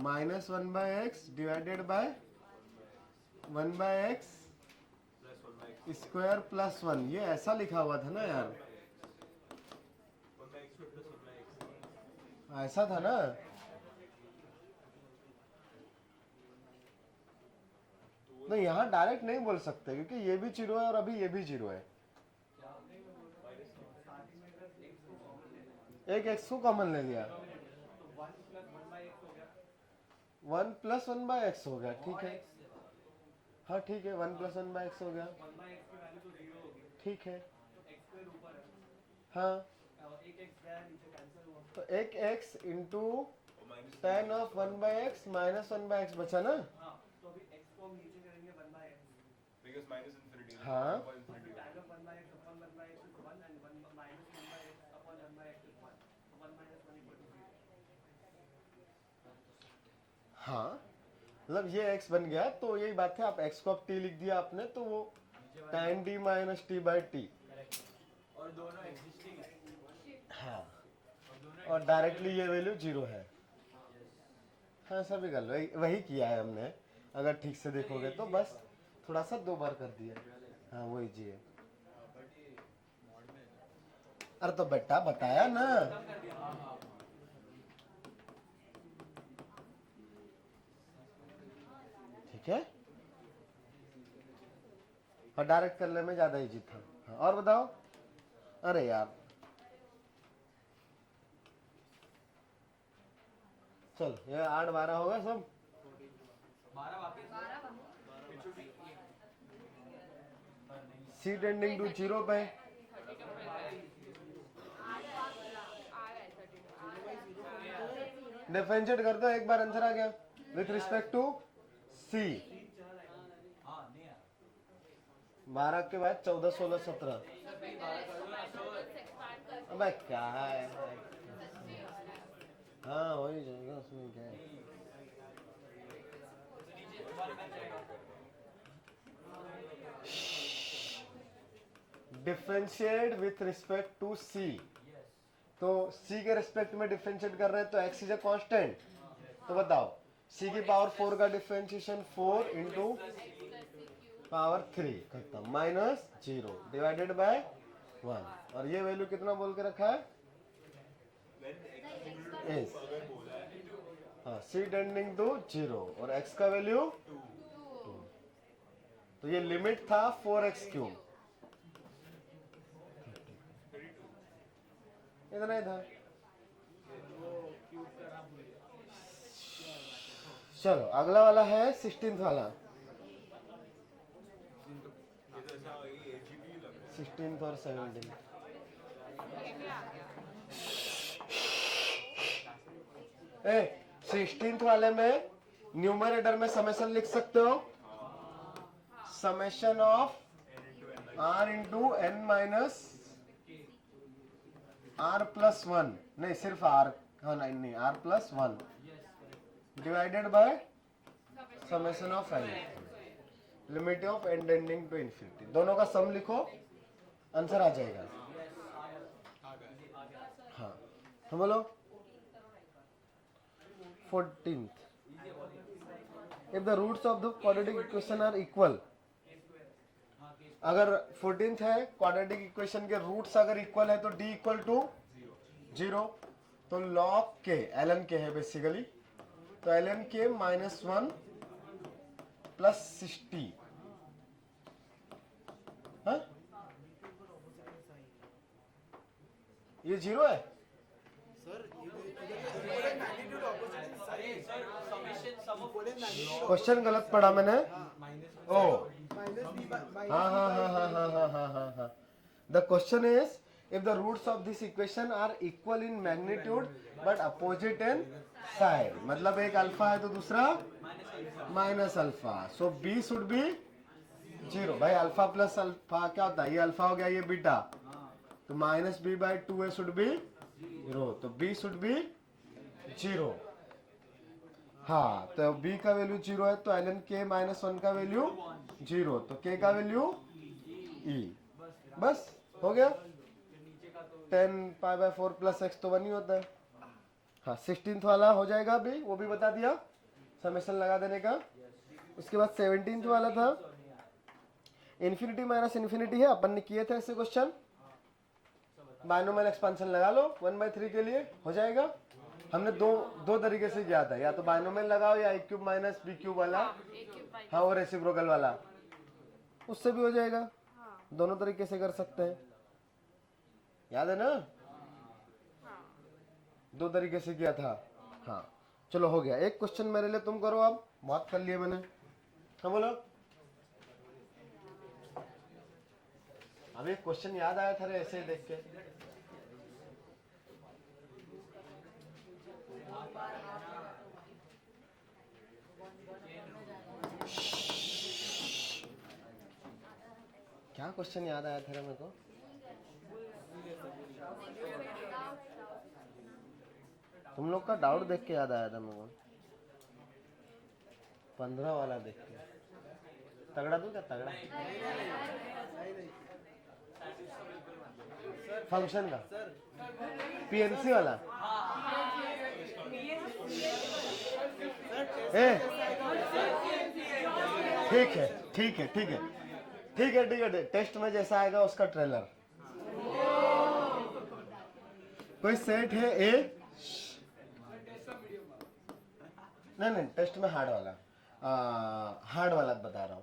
minus 1/x divided by 1/x square plus 1, ये ऐसा लिखा हुआ था ना यार, ऐसा था ना। नहीं, यहाँ डायरेक्ट नहीं बोल सकते क्योंकि ये भी जीरो है और अभी ये भी जीरो है। एक x को कॉमन ले लिया, 1 प्लस 1/x हो गया, ठीक है। हाँ ठीक है, 1 प्लस 1/x हो गया, ठीक है। हाँ तो एक x into tan of 1/x minus 1/x बचा ना। Because minus infinity. हाँ हाँ, मतलब ये x बन गया, तो यही बात है, आप x को अब t लिख दिया आपने, तो वो tan d minus t by T. और दोनों एग्जिस्टिंग है। हाँ, और डायरेक्टली ये वैल्यू जीरो है। हाँ सभी कर लो, वही किया है हमने, अगर ठीक से देखोगे तो, बस थोड़ा सा 2 बार कर दिया। हाँ वो इजी है। अरे तो बेटा बताया ना, ठीक है, और डायरेक्ट करने में ज्यादा इजी था। हाँ, और बताओ। अरे यार चल, ये 8-12 होगा सब। 12 वापस सी टेंडिंग टू जीरो पे डिफरेंशिएट कर दो, एक बार आंसर आ गया विथ रिस्पेक्ट टू सी। हाँ नहीं यार 12 के बाद 14, 16, 17। अबे क्या है, हाँ वही जाएगा, उसमें क्या है। डिफरेंशिएट विथ रिस्पेक्ट टू सी, तो c के रिस्पेक्ट में डिफरेंशिएट कर रहे हैं, तो x इज अ कांस्टेंट, तो बताओ c की पावर 4 का डिफरेंशिएशन 4 इंटू पावर 3 खत्म, माइनस 0 डिवाइडेड बाय 1, और ये वैल्यू कितना बोल के रखा है, इस हाँ c टेंडिंग टू 0 और x का वैल्यू 2, तो ये लिमिट था 4x3, इतना ही था। चलो अगला वाला है 16th वाला, 16th और 17th। ए 16th वाले में न्यूमरेटर में समेशन लिख सकते हो, summation of r into n minus r plus 1, नहीं सिर्फ r, हाँ नहीं r plus 1 divided by summation of n, limit of n tending to infinity, दोनों का सम लिखो, आंसर आ जाएगा। हाँ तो बोलो 14th, if the roots of the quadratic equation are equal, अगर 14th है, क्वाड्रेटिक इक्वेशन के रूट्स अगर इक्वल है तो d इक्वल टू 0, तो log k ln k है बेसिकली, तो ln k माइनस 1 प्लस 60, हाँ ये 0 है क्वेश्चन गलत पढ़ा मैंने। ओ हाँ. The question is, if the roots of this equation are equal in magnitude but opposite in side, मतलब एक अल्फा है तो दूसरा minus alpha, so b should be 0. भाई अल्फा प्लस अल्फा क्या होता है, ये अल्फा हो गया ये बीटा, तो minus b by 2a should be 0, तो b शुड बी 0. हाँ, तो b का वैल्यू 0 है तो ln k माइनस 1 का वैल्यू 0, तो k का वैल्यू e. बस हो गया. 10 पाई बाय 4 प्लस एक्स तो 1 ही होता है. हाँ, 16th वाला हो जाएगा अभी, वो भी बता दिया समेशन लगा देने का. उसके बाद 17th वाला था इन्फिनिटी माइनस इन्फिनिटी है, अपन ने किए थे ऐसे क्वेश्चन. बाइनोमियल एक्सपेंशन लगा लो 1/3 के लिए हो जाएगा. हमने दो तरीके से किया था, या तो बाइनोमियल लगाओ या a cube minus b cube वाला. हाँ, वो रेसिप्रोकल वाला, उससे भी हो जाएगा. दोनों तरीके से कर सकते हैं, याद है ना. दो तरीके से किया था. हाँ चलो हो गया. एक क्वेश्चन मेरे लिए तुम करो, अब बहुत कर लिए मैंने. हाँ बोलो. अब एक क्वेश्चन याद आया था रे ऐसे ही देख के. क्या क्वेश्चन याद आया था रे मेरे को. तुम लोग का डाउट देख के याद आया था मेरे को. 15 वाला देख के. तगड़ा दूं क्या, तगड़ा फंक्शन का पीएमसी वाला. ए ठीक है ठीक है ठीक है ठीक है ठीक है. टेस्ट में जैसा आएगा उसका ट्रेलर. कोई सेट है ए, नहीं टेस्ट में हार्ड वाला, हार्ड वाला बता रहा हूं.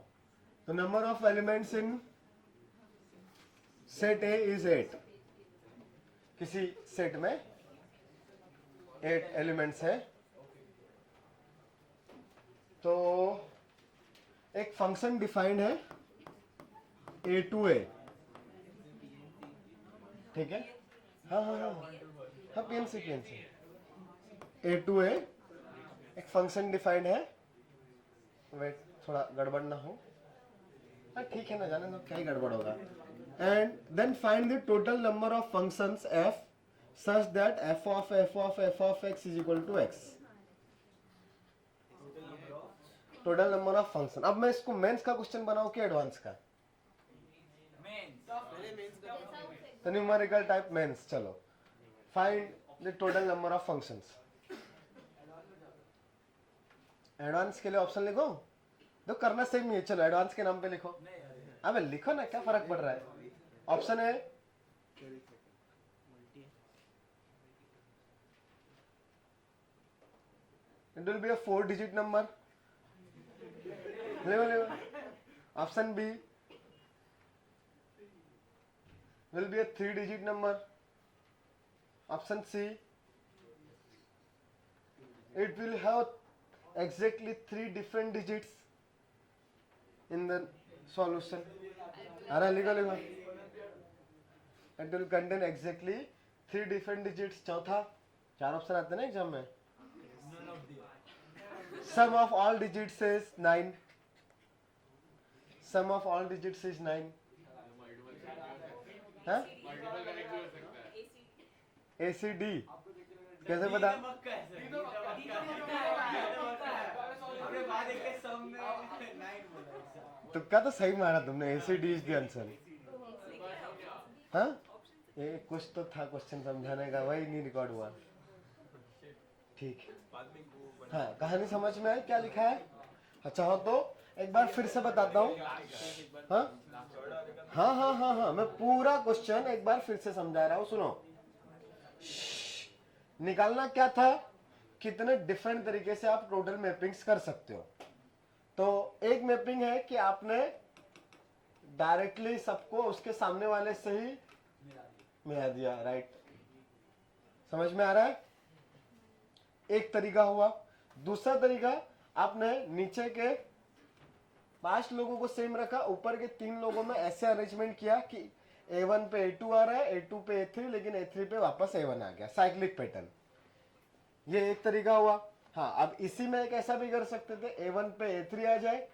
तो number of elements in set A is 8. किसी सेट में 8 एलिमेंट्स है, तो एक फंक्शन डिफाइंड है a टू a. ठीक है. हाँ हाँ हाँ हाँ पीएमसी a टू a एक फंक्शन डिफाइंड है. वेट थोड़ा गड़बड़ ना हो. हाँ ठीक है ना, जाने दो, क्या ही गड़बड़ होगा. And then find the total number of functions f such that f of x is equal to x. Total number of function. अब मैं इसको मेंस का क्वेश्चन बनाऊं कि एडवांस का. तो न्यूमेरिकल टाइप मेंस. चलो find the total number of functions. Advance के लिए ऑप्शन लिखो, तो करना सेम ही है. चलो एडवांस के नाम पे लिखो. अबे लिखो ना, क्या फर्क पड़ रहा है. ऑप्शन है it will be a 4-digit number. ले. Option B will be a 3-digit number. Option C, it will have exactly 3 different digits in the solution. अरे लिखो. It will contain exactly 3 different digits. चौथा, 4 option आते हैं ना exam में. Sum of all digits is 9. Sum of all digits is 9. हाँ? ACD कैसे पता. तुक्का तो सही मारा तुमने. ACD is the answer. हाँ, ये कुछ तो था क्वेश्चन समझाने का, वही नहीं रिकॉर्ड हुआ. ठीक. हाँ, कहानी समझ में आई क्या लिखा है. अच्छा हो तो एक बार फिर से बताता हूँ. हाँ, मैं पूरा क्वेश्चन एक बार फिर से समझा रहा हूँ. सुनो. निकालना क्या था, कितने डिफरेंट तरीके से आप टोटल मैपिंग्स कर सकते हो. तो एक मैपिंग है कि आपने डायरेक्टली सबको उसके सामने वाले से ही मिला दिया. राइट, समझ में आ रहा है. एक तरीका हुआ. दूसरा तरीका, आपने नीचे के 5 लोगों को सेम रखा, ऊपर के 3 लोगों में ऐसे अरेंजमेंट किया कि A1 पे A2 आ रहा है, A2 पे A3, लेकिन A3 पे वापस A1 आ गया, साइक्लिक पैटर्न। ये एक तरीका हुआ। हाँ, अब इसी में एक ऐसा भी कर सकते थे, A1 पे A3 आ जाए,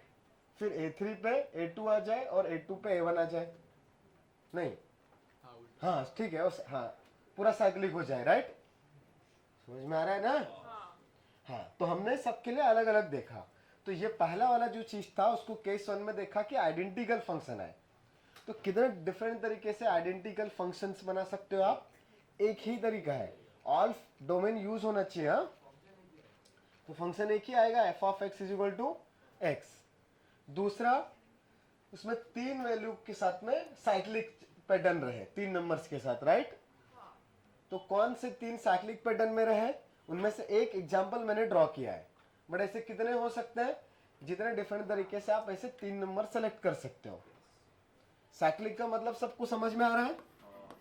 फिर A3 पे A2 आ जाए और A2 पे A1 आ जाए। नहीं, हाँ ठीक है, हाँ पूरा साइक्लिक हो जाए, राइट? समझ में आ रहा है ना? हाँ, तो हमने सबके लिए अलग अलग देखा। तो ये पहला वाला जो चीज था उसको केस 1 में देखा कि आइडेंटिकल फंक्शन है। तो कितने डिफरेंट तरीके से आइडेंटिकल फंक्शंस बना सकते हो आप? एक ही तरीका है, ऑल डोमेन यूज होना चाहिए। हाँ, तो फंक्शन एक ही आएगा, f of x is equal to x. दूसरा, उसमें 3 वैल्यू के साथ में साइक्लिक पैटर्न रहे, 3 नंबर्स के साथ, राइट? तो कौन से 3 साइक्लिक पैटर्न में रहे, उनमें से एक एग्जाम्पल मैंने ड्रॉ किया है। बट ऐसे कितने हो सकते हैं? जितने डिफरेंट तरीके से आप ऐसे 3 नंबर सेलेक्ट कर सकते हो। साइक्लिक का मतलब सबको समझ में आ रहा है?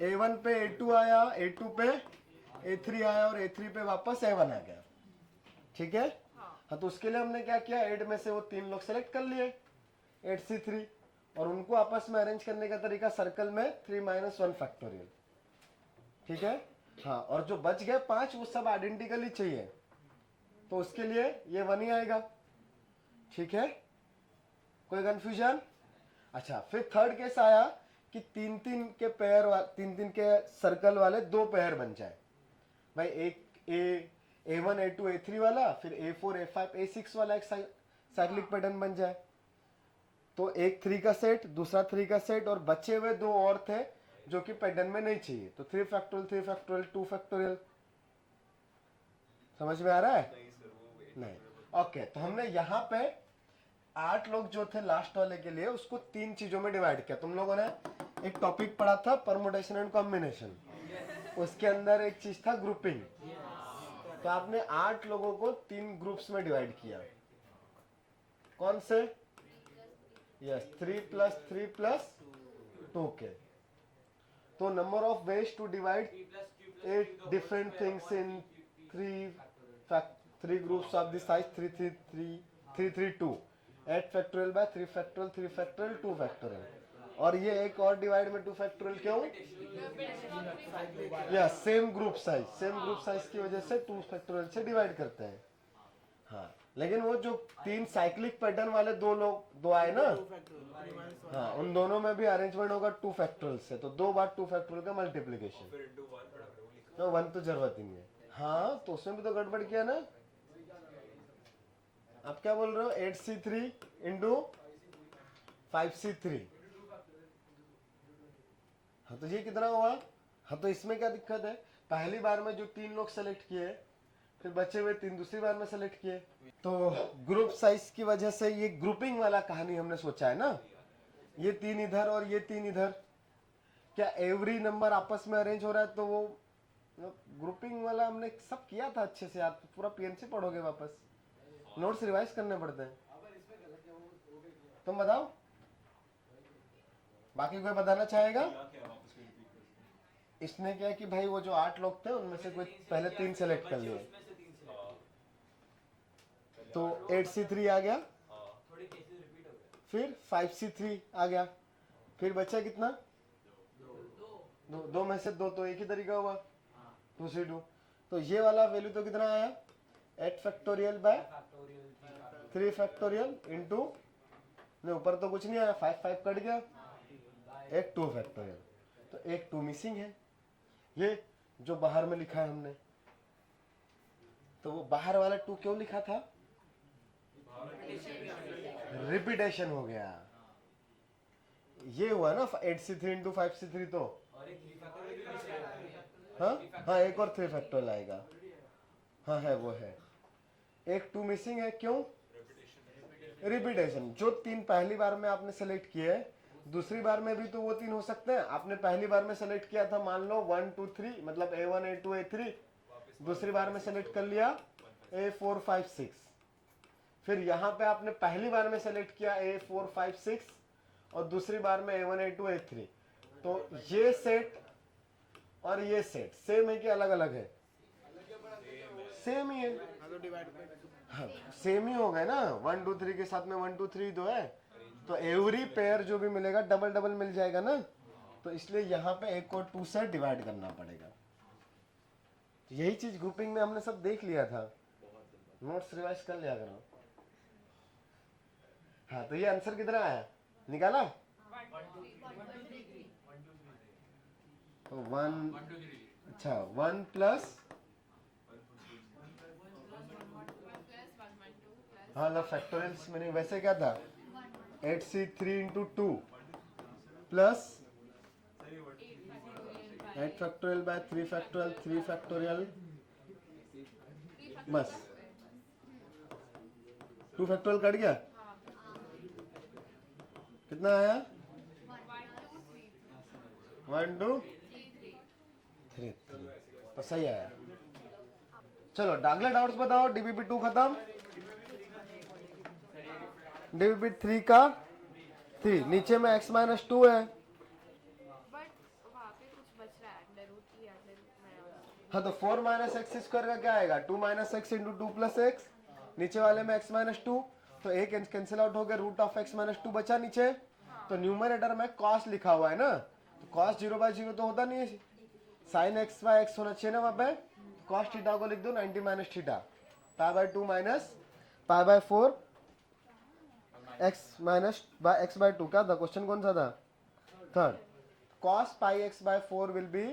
A1 पे A2 आया, A2 पे A3 आया और A3 पे वापस A1 आ गया। ठीक है? हाँ, तो उसके लिए हमने क्या किया, 8 में से वो 3 लोग सेलेक्ट कर लिए, 8C3, और उनको आपस में अरेंज करने का तरीका सर्कल में 3 - 1 फैक्टोरियल। ठीक है? हाँ, और जो बच गए 5 वो सब आइडेंटिकली चाहिए, तो उसके लिए ये 1 ही आएगा। ठीक है? कोई कंफ्यूजन? अच्छा, फिर थर्ड केस आया कि 3-3 के पेयर, 3-3 के सर्कल वाले 2 पेयर बन जाए। भाई एक A1 A2 A3 वाला, फिर A4 A5 A6 वाला एक साइक्लिक पैटर्न बन जाए। तो एक 3 का सेट, दूसरा 3 का सेट, और बचे हुए 2 और थे जो कि पैटर्न में नहीं चाहिए, तो 3 फैक्टोरियल 3 फैक्टोरियल 2 फैक्टोरियल। समझ में आ रहा है? नहीं। ओके, तो हमने यहाँ पे 8 लोग जो थे लास्ट वाले के लिए, उसको 3 चीजों में डिवाइड किया। तुम लोगों ने एक टॉपिक पढ़ा था परमुटेशन एंड कॉम्बिनेशन, उसके अंदर एक चीज था ग्रुपिंग। तो आपने 8 लोगों को 3 ग्रुप्स में डिवाइड किया। कौन से? यस, 3 + 3 + 2 के। तो number of ways to divide 8 different things in 3 groups of the size 3 3 3 3 3 2, 8 factorial by 3 factorial 3 factorial 2 factorial. और ये एक और डिवाइड में 2 फैक्टोरियल क्यों? या सेम ग्रुप साइज की वजह से 2 फैक्टोरियल से डिवाइड करते हैं। हाँ, लेकिन वो जो 3 साइक्लिक पैटर्न वाले 2 आए ना, हाँ, उन दोनों में भी अरेंजमेंट होगा 2 फैक्टोरियल से, तो 2 बार 2 फैक्टोरियल का मल्टीप्लीकेशन। तो 1 तो जरूरत ही नहीं है। हाँ, तो उसमें भी तो गड़बड़ किया ना। आप क्या बोल रहे हो? 8C3 × 5C3। हाँ, तो ये कितना हुआ? हाँ, तो इसमें क्या दिक्कत है? पहली बार में जो 3 लोग सेलेक्ट किए, फिर बचे हुए 3 दूसरी बार में सेलेक्ट किए, तो ग्रुप साइज की वजह से ये ग्रुपिंग वाला कहानी हमने सोचा है ना, ये 3 इधर और ये 3 इधर। क्या एवरी नंबर आपस में अरेंज हो रहा है? तो वो ग्रुपिंग वाला हमने सब किया था अच्छे से। आप पूरा PNC पढ़ोगे, वापस नोट्स रिवाइज करने पड़ते हैं। तुम बताओ, बाकी कोई बताना चाहेगा? इसने क्या कि भाई वो जो 8 लोग थे उनमें से कोई पहले 3 सेलेक्ट कर लिए, तो 8C3 आ गया, फिर 5C3 आ गया, फिर बचा कितना? 2 में से 2, तो एक ही तरीका हुआ 2C2। तो ये वाला वैल्यू तो कितना आया? 8 फैक्टोरियल बाय 3 फैक्टोरियल इंटू, नहीं ऊपर तो कुछ नहीं आया, 5 कट गया, एक 2 फैक्टोरियल, तो एक 2 मिसिंग है। ये जो बाहर में लिखा है हमने, तो वो बाहर वाला 2 क्यों लिखा था? रिपीटेशन हो गया। ये हुआ ना 8C3 × 5C3, तो हाँ, एक और 3 फैक्टोरियल आएगा। हाँ है, वो है, एक 2 मिसिंग है। क्यों? रिपीटेशन। जो 3 पहली बार में आपने सेलेक्ट किए, दूसरी बार में भी तो वो 3 हो सकते हैं। आपने पहली बार में सेलेक्ट किया था, मान लो 1 2 3, मतलब A1 A2 A3, दूसरी बार में सेलेक्ट कर लिया A4 5 6, फिर यहाँ पे आपने पहली बार में सेलेक्ट किया A4 5 6 और दूसरी बार में A1 A2 A3, तो ये सेट और ये सेट सेम है कि अलग अलग है? सेम ही है। हाँ, सेम ही हो गए ना। 1 2 3 के साथ में 1 2 3 दो है, तो एवरी पेयर जो भी मिलेगा डबल डबल मिल जाएगा ना, तो इसलिए यहाँ पे 1 को 2 से डिवाइड करना पड़ेगा। तो यही चीज ग्रुपिंग में हमने सब देख लिया था, नोट्स रिवाइज कर लिया करो। हाँ, तो ये आंसर कितना आया, निकाला? तो 1, अच्छा 1 प्लस, हाँ लो फैक्टोरियल्स मैंने वैसे क्या था, 8c3 into 2 plus 8 factorial by 3 factorial 3 factorial, बस 2 फैक्टोरियल कट गया, कितना आया 1 2 3, तो सही आया। चलो अगले डाउट्स बताओ। डीबीपी 2 खत्म, डीबीपी 3 का 3, नीचे में x माइनस 2 है, बट वहाँ पे कुछ बच रहा है अंडर रूट की अंडर रूट में। हाँ तो 4 माइनस एक्स स्क्वायर का क्या आएगा, 2 minus x into 2 plus x, नीचे वाले में x माइनस 2, तो एक कैंसिल आउट हो गया, रूट ऑफ x माइनस 2 बचा नीचे। तो न्यूमरेटर में cos लिखा हुआ है ना, तो cos 0/0 तो होता नहीं है, साइन x बाय x होना चाहिए ना वहाँ पे, cos थीटा को लिख दो 90 minus theta, pi by 2 minus pi by 4 x minus by x by 2, क्या था क्वेश्चन, कौन सा था, third. cos pi x by 4 will be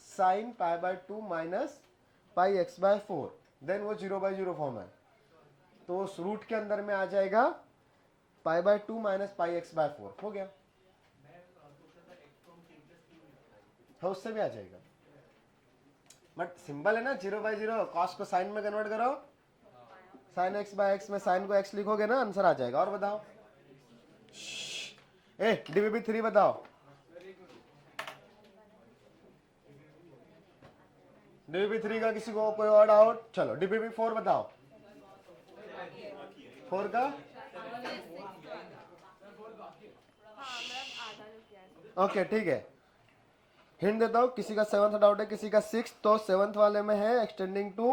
sine pi by 2 minus pi x by 4, then वो 0/0 फॉर्म है, तो उस रूट के अंदर में आ जाएगा pi by 2 minus pi x by 4, हो गया। हाँ उससे भी आ जाएगा, बट सिंबल है ना 0/0, cos को साइन में कन्वर्ट करो, साइन x बाय x में साइन को x लिखोगे ना, आंसर आ जाएगा। और बताओ, ए डीबीपी 3 बताओ, डीबीपी 3 का किसी को कोई और डाउट? चलो डीबीपी 4 बताओ, 4 का हाँ मतलब आधा जो किया है। ओके ठीक है, हिंट देता हूँ, किसी का 7th डाउट है, किसी का 6th, तो 7th वाले में है एक्सटेंडिंग टू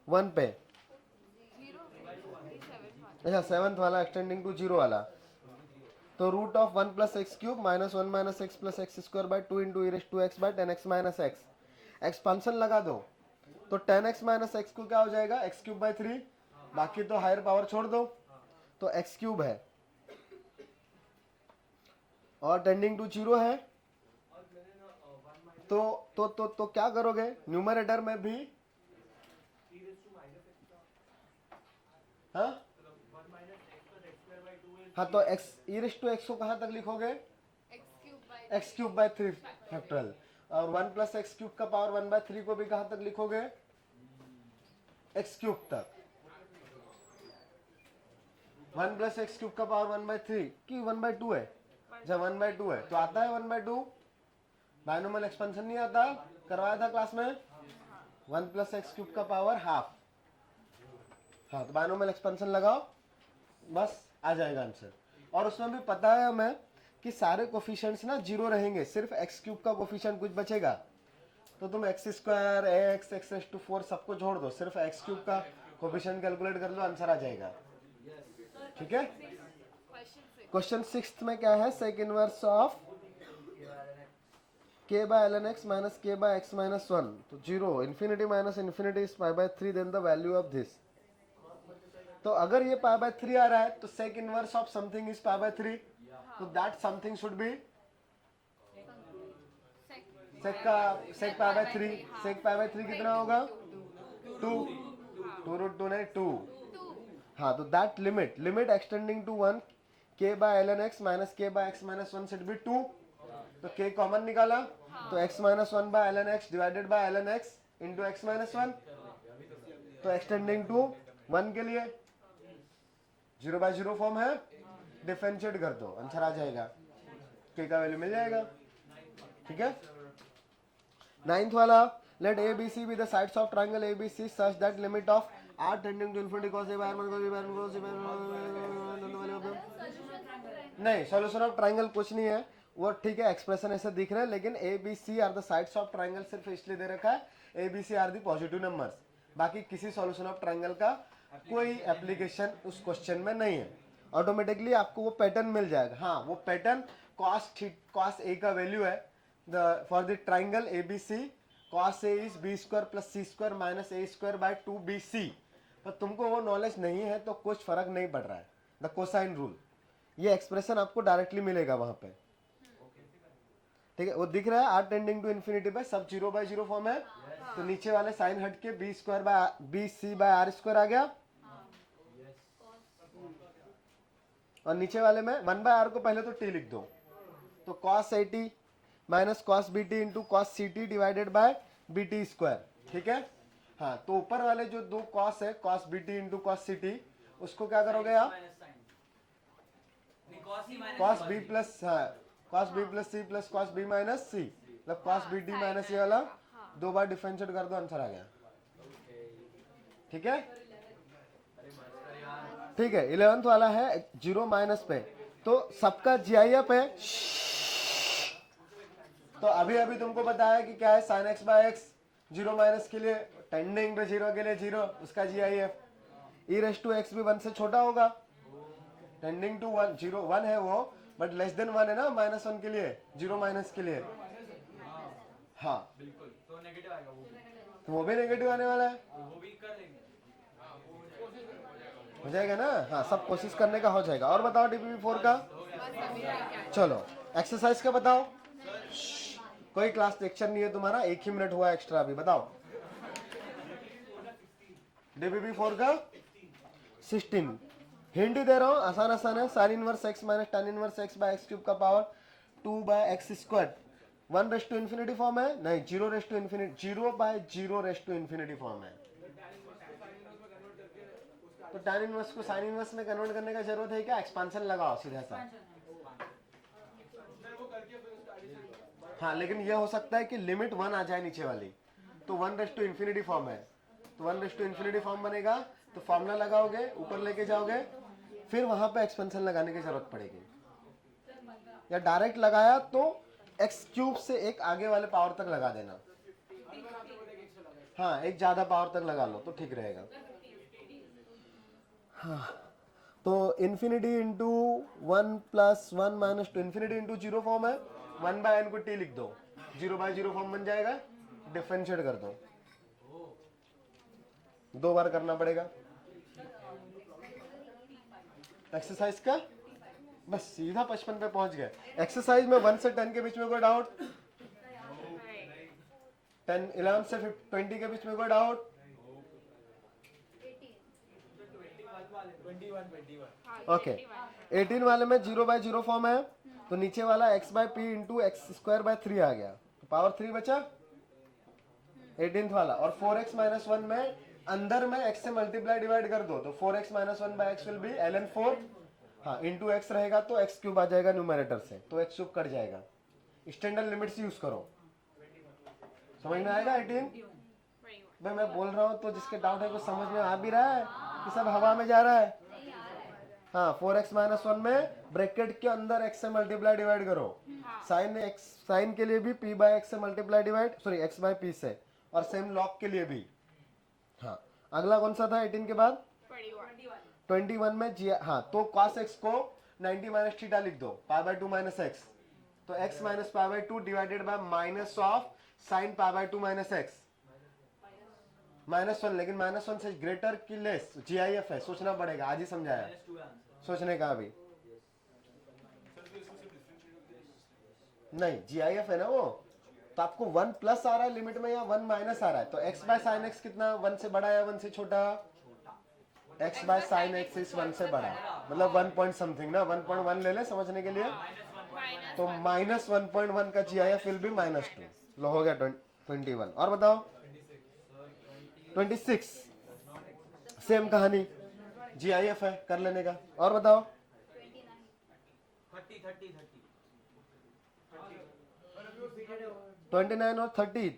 1 पे, 0 अच्छा 7th वाला एक्सटेंडिंग टू 0 वाला, तो root of 1 plus x cube minus 1 minus x plus x square by 2 into e raise to x by 10x minus x, expansion लगा दो, तो 10x माइनस एक्स को क्या हो जाएगा, एक्स क्यूब बाय 3, बाकी तो हायर पावर छोड़ दो, तो एक्स क्यूब है और टेंडिंग टू 0 है, तो क्या करोगे, न्यूमरेटर में भी, हाँ हाँ तो x e raise to x को कहाँ तक लिखोगे, एक्स क्यूब बाय 3 फैक्टोरियल, और 1 प्लस एक्स क्यूब का पावर 1/3 को भी कहाँ तक लिखोगे, एक्स क्यूब तक, 1 प्लस एक्स क्यूब का पावर 1/3 की 1/2 है, जब 1/2 है तो आता है 1/2, बायनोमियल एक्सपेंशन नहीं आता, करवाया था क्लास में, 1 प्लस एक्स क्यूब का पावर हाफ, हाँ तो बायनोमियल एक्सपेंशन लगाओ, बस आ जाएगा आंसर। और उसमें भी पता है हमें कि सारे कोफिशिएंट्स ना 0 रहेंगे, सिर्फ एक्स क्यूब का कोफिशिएंट कुछ बचेगा, तो तुम x square x x raise to 4 सबको छोड़ दो, सिर्फ एक्स क्यूब का कोफिशिएंट कैलकुलेट कर लो, आंसर आ जाएगा। ठीक है, क्वेश्चन 6 में क्या है, sec inverse of k by ln x minus k by x minus 1, तो 0, infinity minus infinity is pi by 3, then the value of this, तो अगर ये pi by 3 आ रहा है तो sec inverse of something is pi by 3, तो that something should be sec pi by 3, sec pi by 3 कितना होगा, 2 रूट 2 नहीं 2, हाँ तो that limit extending to 1 k by ln x minus k by x minus 1 should be 2, तो k common निकाला, तो x minus 1 by ln x divided by ln x into x minus 1, तो extending to 1 के लिए 0/0 form है, differentiate कर दो, answer आ जाएगा, k का वैल्यू मिल जाएगा। ठीक है, 9th वाला, let a B c be the sides of triangle A B C such that limit of r tending to infinity cos a by r1 cos b by r1 cos c by नहीं, solution of triangle कुछ नहीं है वो, ठीक है expression ऐसे दिख रहे हैं, लेकिन a B c are the sides of triangle सिर्फ इसलिए दे रखा है, a B c are the positive numbers, बाकी किसी सॉल्यूशन ऑफ ट्रायंगल का कोई एप्लीकेशन उस क्वेश्चन में नहीं है। ऑटोमेटिकली आपको वो पैटर्न मिल जाएगा। हाँ, वो पैटर्न cos a का वैल्यू है for the triangle ABC, cos a is b square plus c square minus a square by 2bc। पर तुमको वो नॉलेज नहीं है तो कुछ फर्क नहीं पड़ रहा है। द कोसाइन रूल, ये एक्सप्रेशन आपको डायरेक्टली मिलेगा वहां पे, ठीक है। वो दिख रहा है r टेंडिंग टू इन्फिनिटी पे, सब 0/0 फॉर्म है। तो नीचे वाले साइन हट के b square by bc by r square आ गया, और नीचे वाले में 1/r को पहले तो t लिख दो, तो cos 80 minus cos bt into cos ct divided by bt square, ठीक है। हाँ, तो ऊपर वाले जो दो cos है, cos bt into cos ct, उसको क्या करोगे आप, cos b plus cos b plus c plus cos b minus c, मतलब cos bt माइनस ये वाला दो बार डिफरेंशिएट कर दो, आंसर आ गया, ठीक है। ठीक है, 11th वाला है 0 माइनस पे, तो सबका GIF है। तो अभी अभी तुमको बताया कि क्या है sin x by x, 0 minus के लिए, टेंडिंग पे 0 के लिए 0, उसका GIF। e raise to x भी 1 से छोटा होगा, टेंडिंग टू 1, 0 1 है वो, बट लेस देन 1 है ना -1 के लिए, 0 माइनस के लिए। हाँ बिल्कुल, तो नेगेटिव आएगा वो भी, तो वो भी नेगेटिव आने वाला है, वो भी कर लेंगे। हो जाएगा ना। हाँ, सब कोशिश करने का हो जाएगा। और बताओ DPP4 का, चलो एक्सरसाइज का बताओ। कोई क्लास लेक्चर नहीं है तुम्हारा, 1 ही मिनट हुआ एक्स्ट्रा अभी, बताओ। DPP4 का 16 हिंट दे रहा हूँ, आसान आसान है। sin inverse x minus tan inverse x by x cube का power 2/x square 1 raise to infinity form है, नहीं 0 raise to infinity, 0/0 raise to infinity form है। तो tan इनवर्स को sin इनवर्स में कन्वर्ट करने का जरूरत है क्या, एक्सपांशन लगाओ सीधा सा। हाँ, लेकिन ये हो सकता है कि लिमिट 1 आ जाए नीचे वाली, तो 1 रेस टू इन्फिनिटी फॉर्म है, तो 1 रेस टू इन्फिनिटी फॉर्म बनेगा, तो फॉर्मूला लगाओगे, ऊपर लेके जाओगे, फिर वहां पे एक्सपेंशन लगाने की जरूरत पड़ेगी। या डायरेक्ट लगाया तो एक्स क्यूब से एक आगे वाले पावर तक लगा देना। हाँ, एक ज्यादा पावर तक लगा लो तो ठीक रहेगा। हाँ, तो infinity into 1 plus 1 minus 2, infinity into 0 form है, 1/n को t लिख दो, 0/0 फॉर्म बन जाएगा, डिफरेंशिएट कर दो, 2 बार करना पड़ेगा। एक्सरसाइज का बस सीधा 55 पे पहुंच गए। एक्सरसाइज में 1 से 10 के बीच में कोई डाउट, 11 से 20 के बीच में कोई डाउट, 21 ओके। 18 वाले में 0/0 फॉर्म है, तो नीचे वाला x by P into x square bye 3 आ गया, तो पावर 3 बचा 18th वाला। और 4x माइनस 1 में अंदर में x से मल्टीप्लाई डिवाइड कर दो, तो 4x minus 1 by x will be ln 4, हाँ इंटू x रहेगा तो x क्यूब आ जाएगा न्यूमरेटर से, तो x क्यूब कट जाएगा। स्टैंडर्ड लिमिट्स यूज करो, समझ में आएगा। 18 भाई मैं बोल रहा हूँ तो जिसके डाउट है वो समझ में आ भी रहा है कि सब हवा में जा रहा है। हाँ, 4x माइनस 1 में ब्रैकेट के अंदर x से मल्टीप्लाई डिवाइड करो, साइन के लिए भी p बाय x से multiply divide, sorry x by p से, और सेम लॉग के लिए भी। हाँ, अगला कौन सा था 18 के बाद, 21 में हाँ, तो cos x को 90 माइनस थीटा लिख दो, पाई बाय 2 माइनस x, तो x minus pi by 2 divided by minus of sign pi by 2 minus x -1, लेकिन -1 से ग्रेटर की लेस, GIF है, सोचना पड़ेगा, आज ही समझाया, सोचने का अभी नहीं, GIF है ना वो, तो आपको 1 प्लस आ रहा है लिमिट में या 1 माइनस आ रहा है, तो x बाय साइन x कितना, 1 से बड़ा या 1 से छोटा, x by sine x is 1 से बड़ा, मतलब 1 पॉइंट समथिंग ना, 1.1 ले ले समझने के लिए, तो -1.1 का GIF विल बी -2, लो हो गया 21। और बताओ 26, सेम कहानी, GIF है, कर लेने का। और बताओ 29 और 30,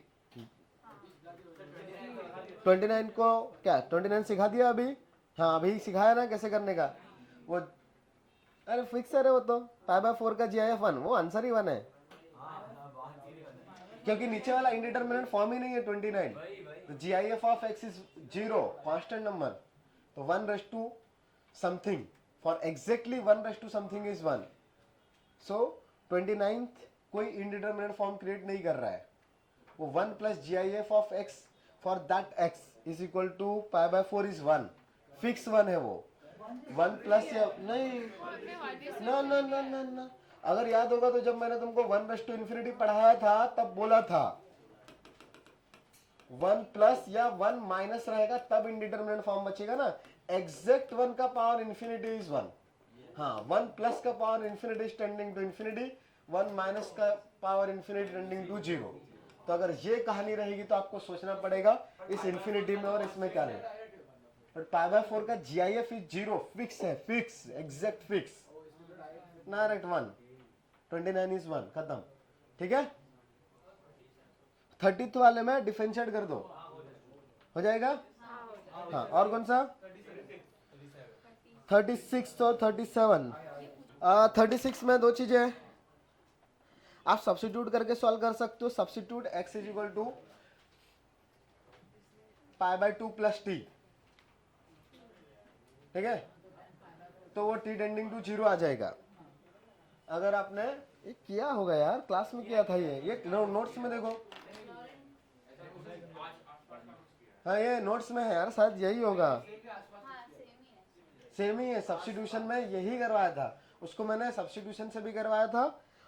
29 को क्या 29 सिखा दिया अभी, हाँ अभी सिखाया ना कैसे करने का वो, अरे फिक्स है वो तो, पाई बाय 4 का GIF 1, वो आंसर ही 1 है, क्योंकि नीचे वाला इंडिटरमिनेंट फॉर्म ही नहीं है 29, तो GIF of x is 0, constant number, तो 1 raise to something for exactly 1 something is 1. So 29th कोई इनडिटर्मिनेट फॉर्म क्रिएट नहीं कर रहा है, वो 1 plus G I F of x for that x is equal to pi by 4 is 1. Fix 1 है वो. 1 plus या नहीं ना ना ना ना ना. अगर याद होगा तो जब मैंने तुमको 1 पढ़ाया था तब बोला था 1 प्लस या 1 माइनस रहेगा तब इनडिटर्मिनेट फॉर्म बचेगा ना. एग्जैक्ट 1 का पावर इन्फिनिटी इज 1. हाँ, 1 प्लस का power infinity is tending to infinity, 1 minus का पावर इन्फिनिटी टेंडिंग टू 0. तो अगर ये कहानी रहेगी तो आपको सोचना पड़ेगा इस इन्फिनिटी में और इसमें क्या रहेगा. बट पाई बाय 4 का जी आई एफ इज 0. फिक्स है, fix, exact fix. Direct 1. 29 is 1. खत्म. ठीक है. 30th वाले में डिफरेंशिएट कर दो, हो जाएगा. हाँ, और कौन सा 36 और 37. 36 में दो चीजें हैं, आप सब्स्टिट्यूट करके सॉल्व कर सकते हो. Substitute x is equal to pi by 2 plus t. ठीक है, तो वो t टेंडिंग टू 0 आ जाएगा. अगर आपने ये किया होगा यार, क्लास में किया था ये नोट्स में देखो. हाँ, ये नोट्स में है यार, शायद यही होगा. सेम ही है. सब्स्टिट्यूशन में यही करवाया था, उसको मैंने सब्स्टिट्यूशन से भी करवाया था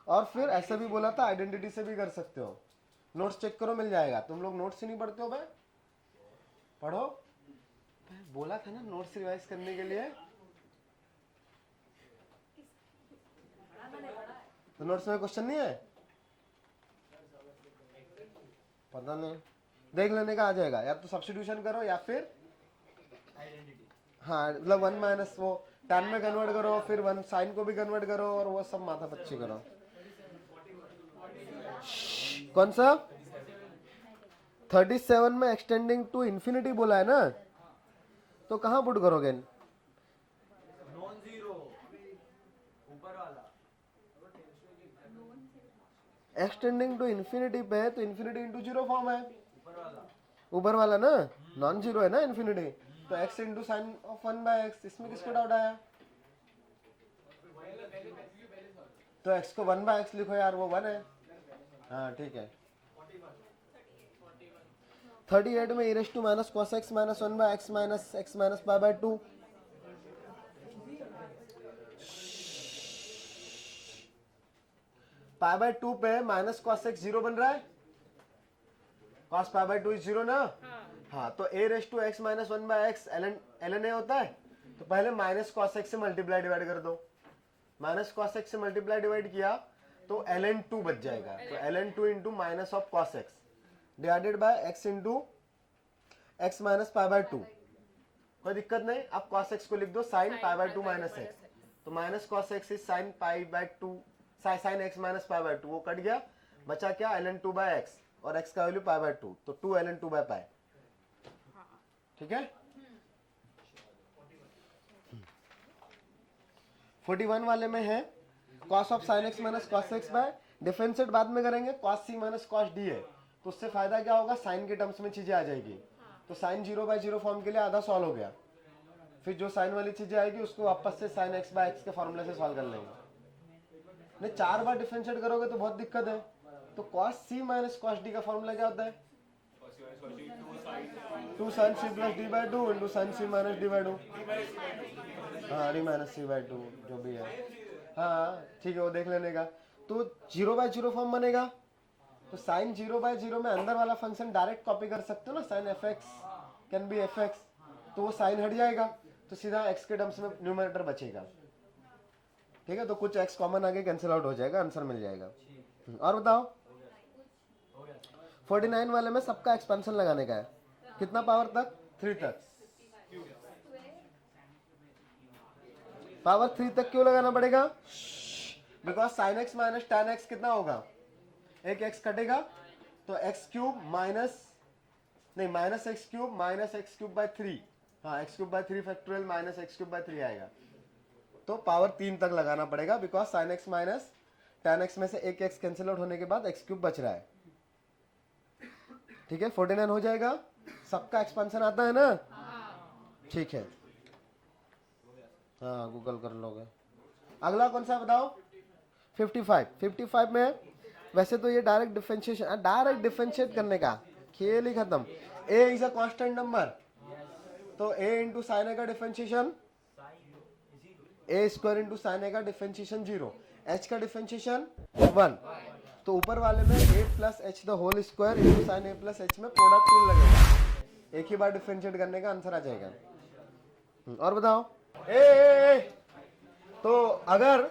और फिर ऐसे भी बोला था आइडेंटिटी से भी कर सकते हो. नोट्स चेक करो, मिल जाएगा. तुम लोग नोट्स ही नहीं पढ़ते हो भाई, पढ़ो. बोला था ना नोट्स रिवाइज करने के लिए. तो नोट्स में क्वेश्चन नहीं है, पता नहीं, देख लेने का आ जाएगा. या तो सब्स्टिट्यूशन करो या फिर हाँ, मतलब 1 माइनस वो tan में कन्वर्ट करो, फिर 1 साइन को भी कन्वर्ट करो और वो सब माथा पच्ची करो. कौन सा 37 में एक्सटेंडिंग टू इन्फिनिटी बोला है ना, तो कहाँ पुट करोगे. नॉन जीरो ऊपर वाला. एक्सटेंडिंग टू इन्फिनिटी पे तो इन्फिनिटी इंटू 0 फॉर्म है. ऊपर ऊपर वाला ना नॉन जीरो है ना इन्फिनिटी, तो x into sine of 1 by x. इसमें किसको डाउट आया. तो x को 1 बाय एक्स लिखो यार, वो 1 है. हाँ ठीक है. 38 में e raise to minus cos x minus 1 by x minus pi by 2. Pi by 2 पे माइनस cos x 0 बन रहा है. cos पाई बाय 2 इज 0 ना. हाँ, तो a raise to x minus 1 by x ln a होता है. तो पहले माइनस cos x से मल्टीप्लाई डिवाइड कर दो. माइनस cos x से मल्टीप्लाई डिवाइड किया तो ln 2 बच जाएगा. तो ln 2 into minus of cos x divided by x into x minus pi by 2. कोई दिक्कत नहीं, आप cos x को लिख दो sine pi by 2 minus x. तो minus cos x is sine pi by 2, sine x minus pi by 2. वो cut गया, बचा क्या ln 2 बाय x और x का वैल्यू पाई बाय 2, तो 2 ln 2 बाय पाई. ठीक है. 41 वाले में है cos of sine x minus cos x by, differentiate बाद में करेंगे. cos c minus cos d है, तो उससे फायदा क्या होगा, साइन के टर्म्स में चीजें आ जाएगी. तो साइन 0 बाय 0 फॉर्म के लिए आधा सॉल्व हो गया. फिर जो साइन वाली चीजें आएगी उसको वापस से साइन x बाय x के फॉर्मूले से सॉल्व कर लेंगे. नहीं, 4 बार डिफरेंशिएट करोगे तो बहुत दिक्कत है. तो cos c minus cos d का फॉर्मूला क्या होता है, 2 sin c plus d by 2 into sin c minus d by 2. हाँ, d माइनस c बाय 2 जो भी है. हाँ ठीक है, वो देख लेने का. तो 0 बाय 0 फॉर्म बनेगा. तो साइन 0 बाय 0 में अंदर वाला फंक्शन डायरेक्ट कॉपी कर सकते हो ना, sine f x can be f x. तो वो साइन हट जाएगा, तो सीधा x के टर्म्स में न्यूमरेटर बचेगा. ठीक है, तो कुछ x कॉमन आगे कैंसिल आउट हो जाएगा, आंसर मिल जाएगा. और बताओ 49 वाले में सबका एक्सपेंशन लगाने का है. कितना पावर तक, 3 तक. पावर 3 तक क्यों लगाना पड़ेगा, because sign x minus tan x कितना होगा, एक x कटेगा तो x cube minus x cube minus x cube by 3. हाँ, x cube by 3 factorial minus x cube by 3 आएगा. तो पावर 3 तक लगाना पड़ेगा, because sign x minus tan x में से एक x कैंसिल आउट होने के बाद एक्स क्यूब बच रहा है. ठीक है, 49 हो जाएगा. सबका एक्सपेंशन आता है ना. ठीक है, हाँ गूगल कर लोगे। अगला कौन सा बताओ? 55 में वैसे तो ये डायरेक्ट डिफरेंशिएट करने का खेल ही खत्म। a is a constant number, तो a इंटू साइन ए का differentiation a square into sine a का डिफरेंशिएशन 0, h का डिफरेंशिएशन 1, तो ऊपर वाले में a plus h the whole square into sine a plus h में प्रोडक्ट रूल लगेगा, एक ही बार डिफरेंशिएट करने का आंसर आ जाएगा। और बताओ। ए तो अगर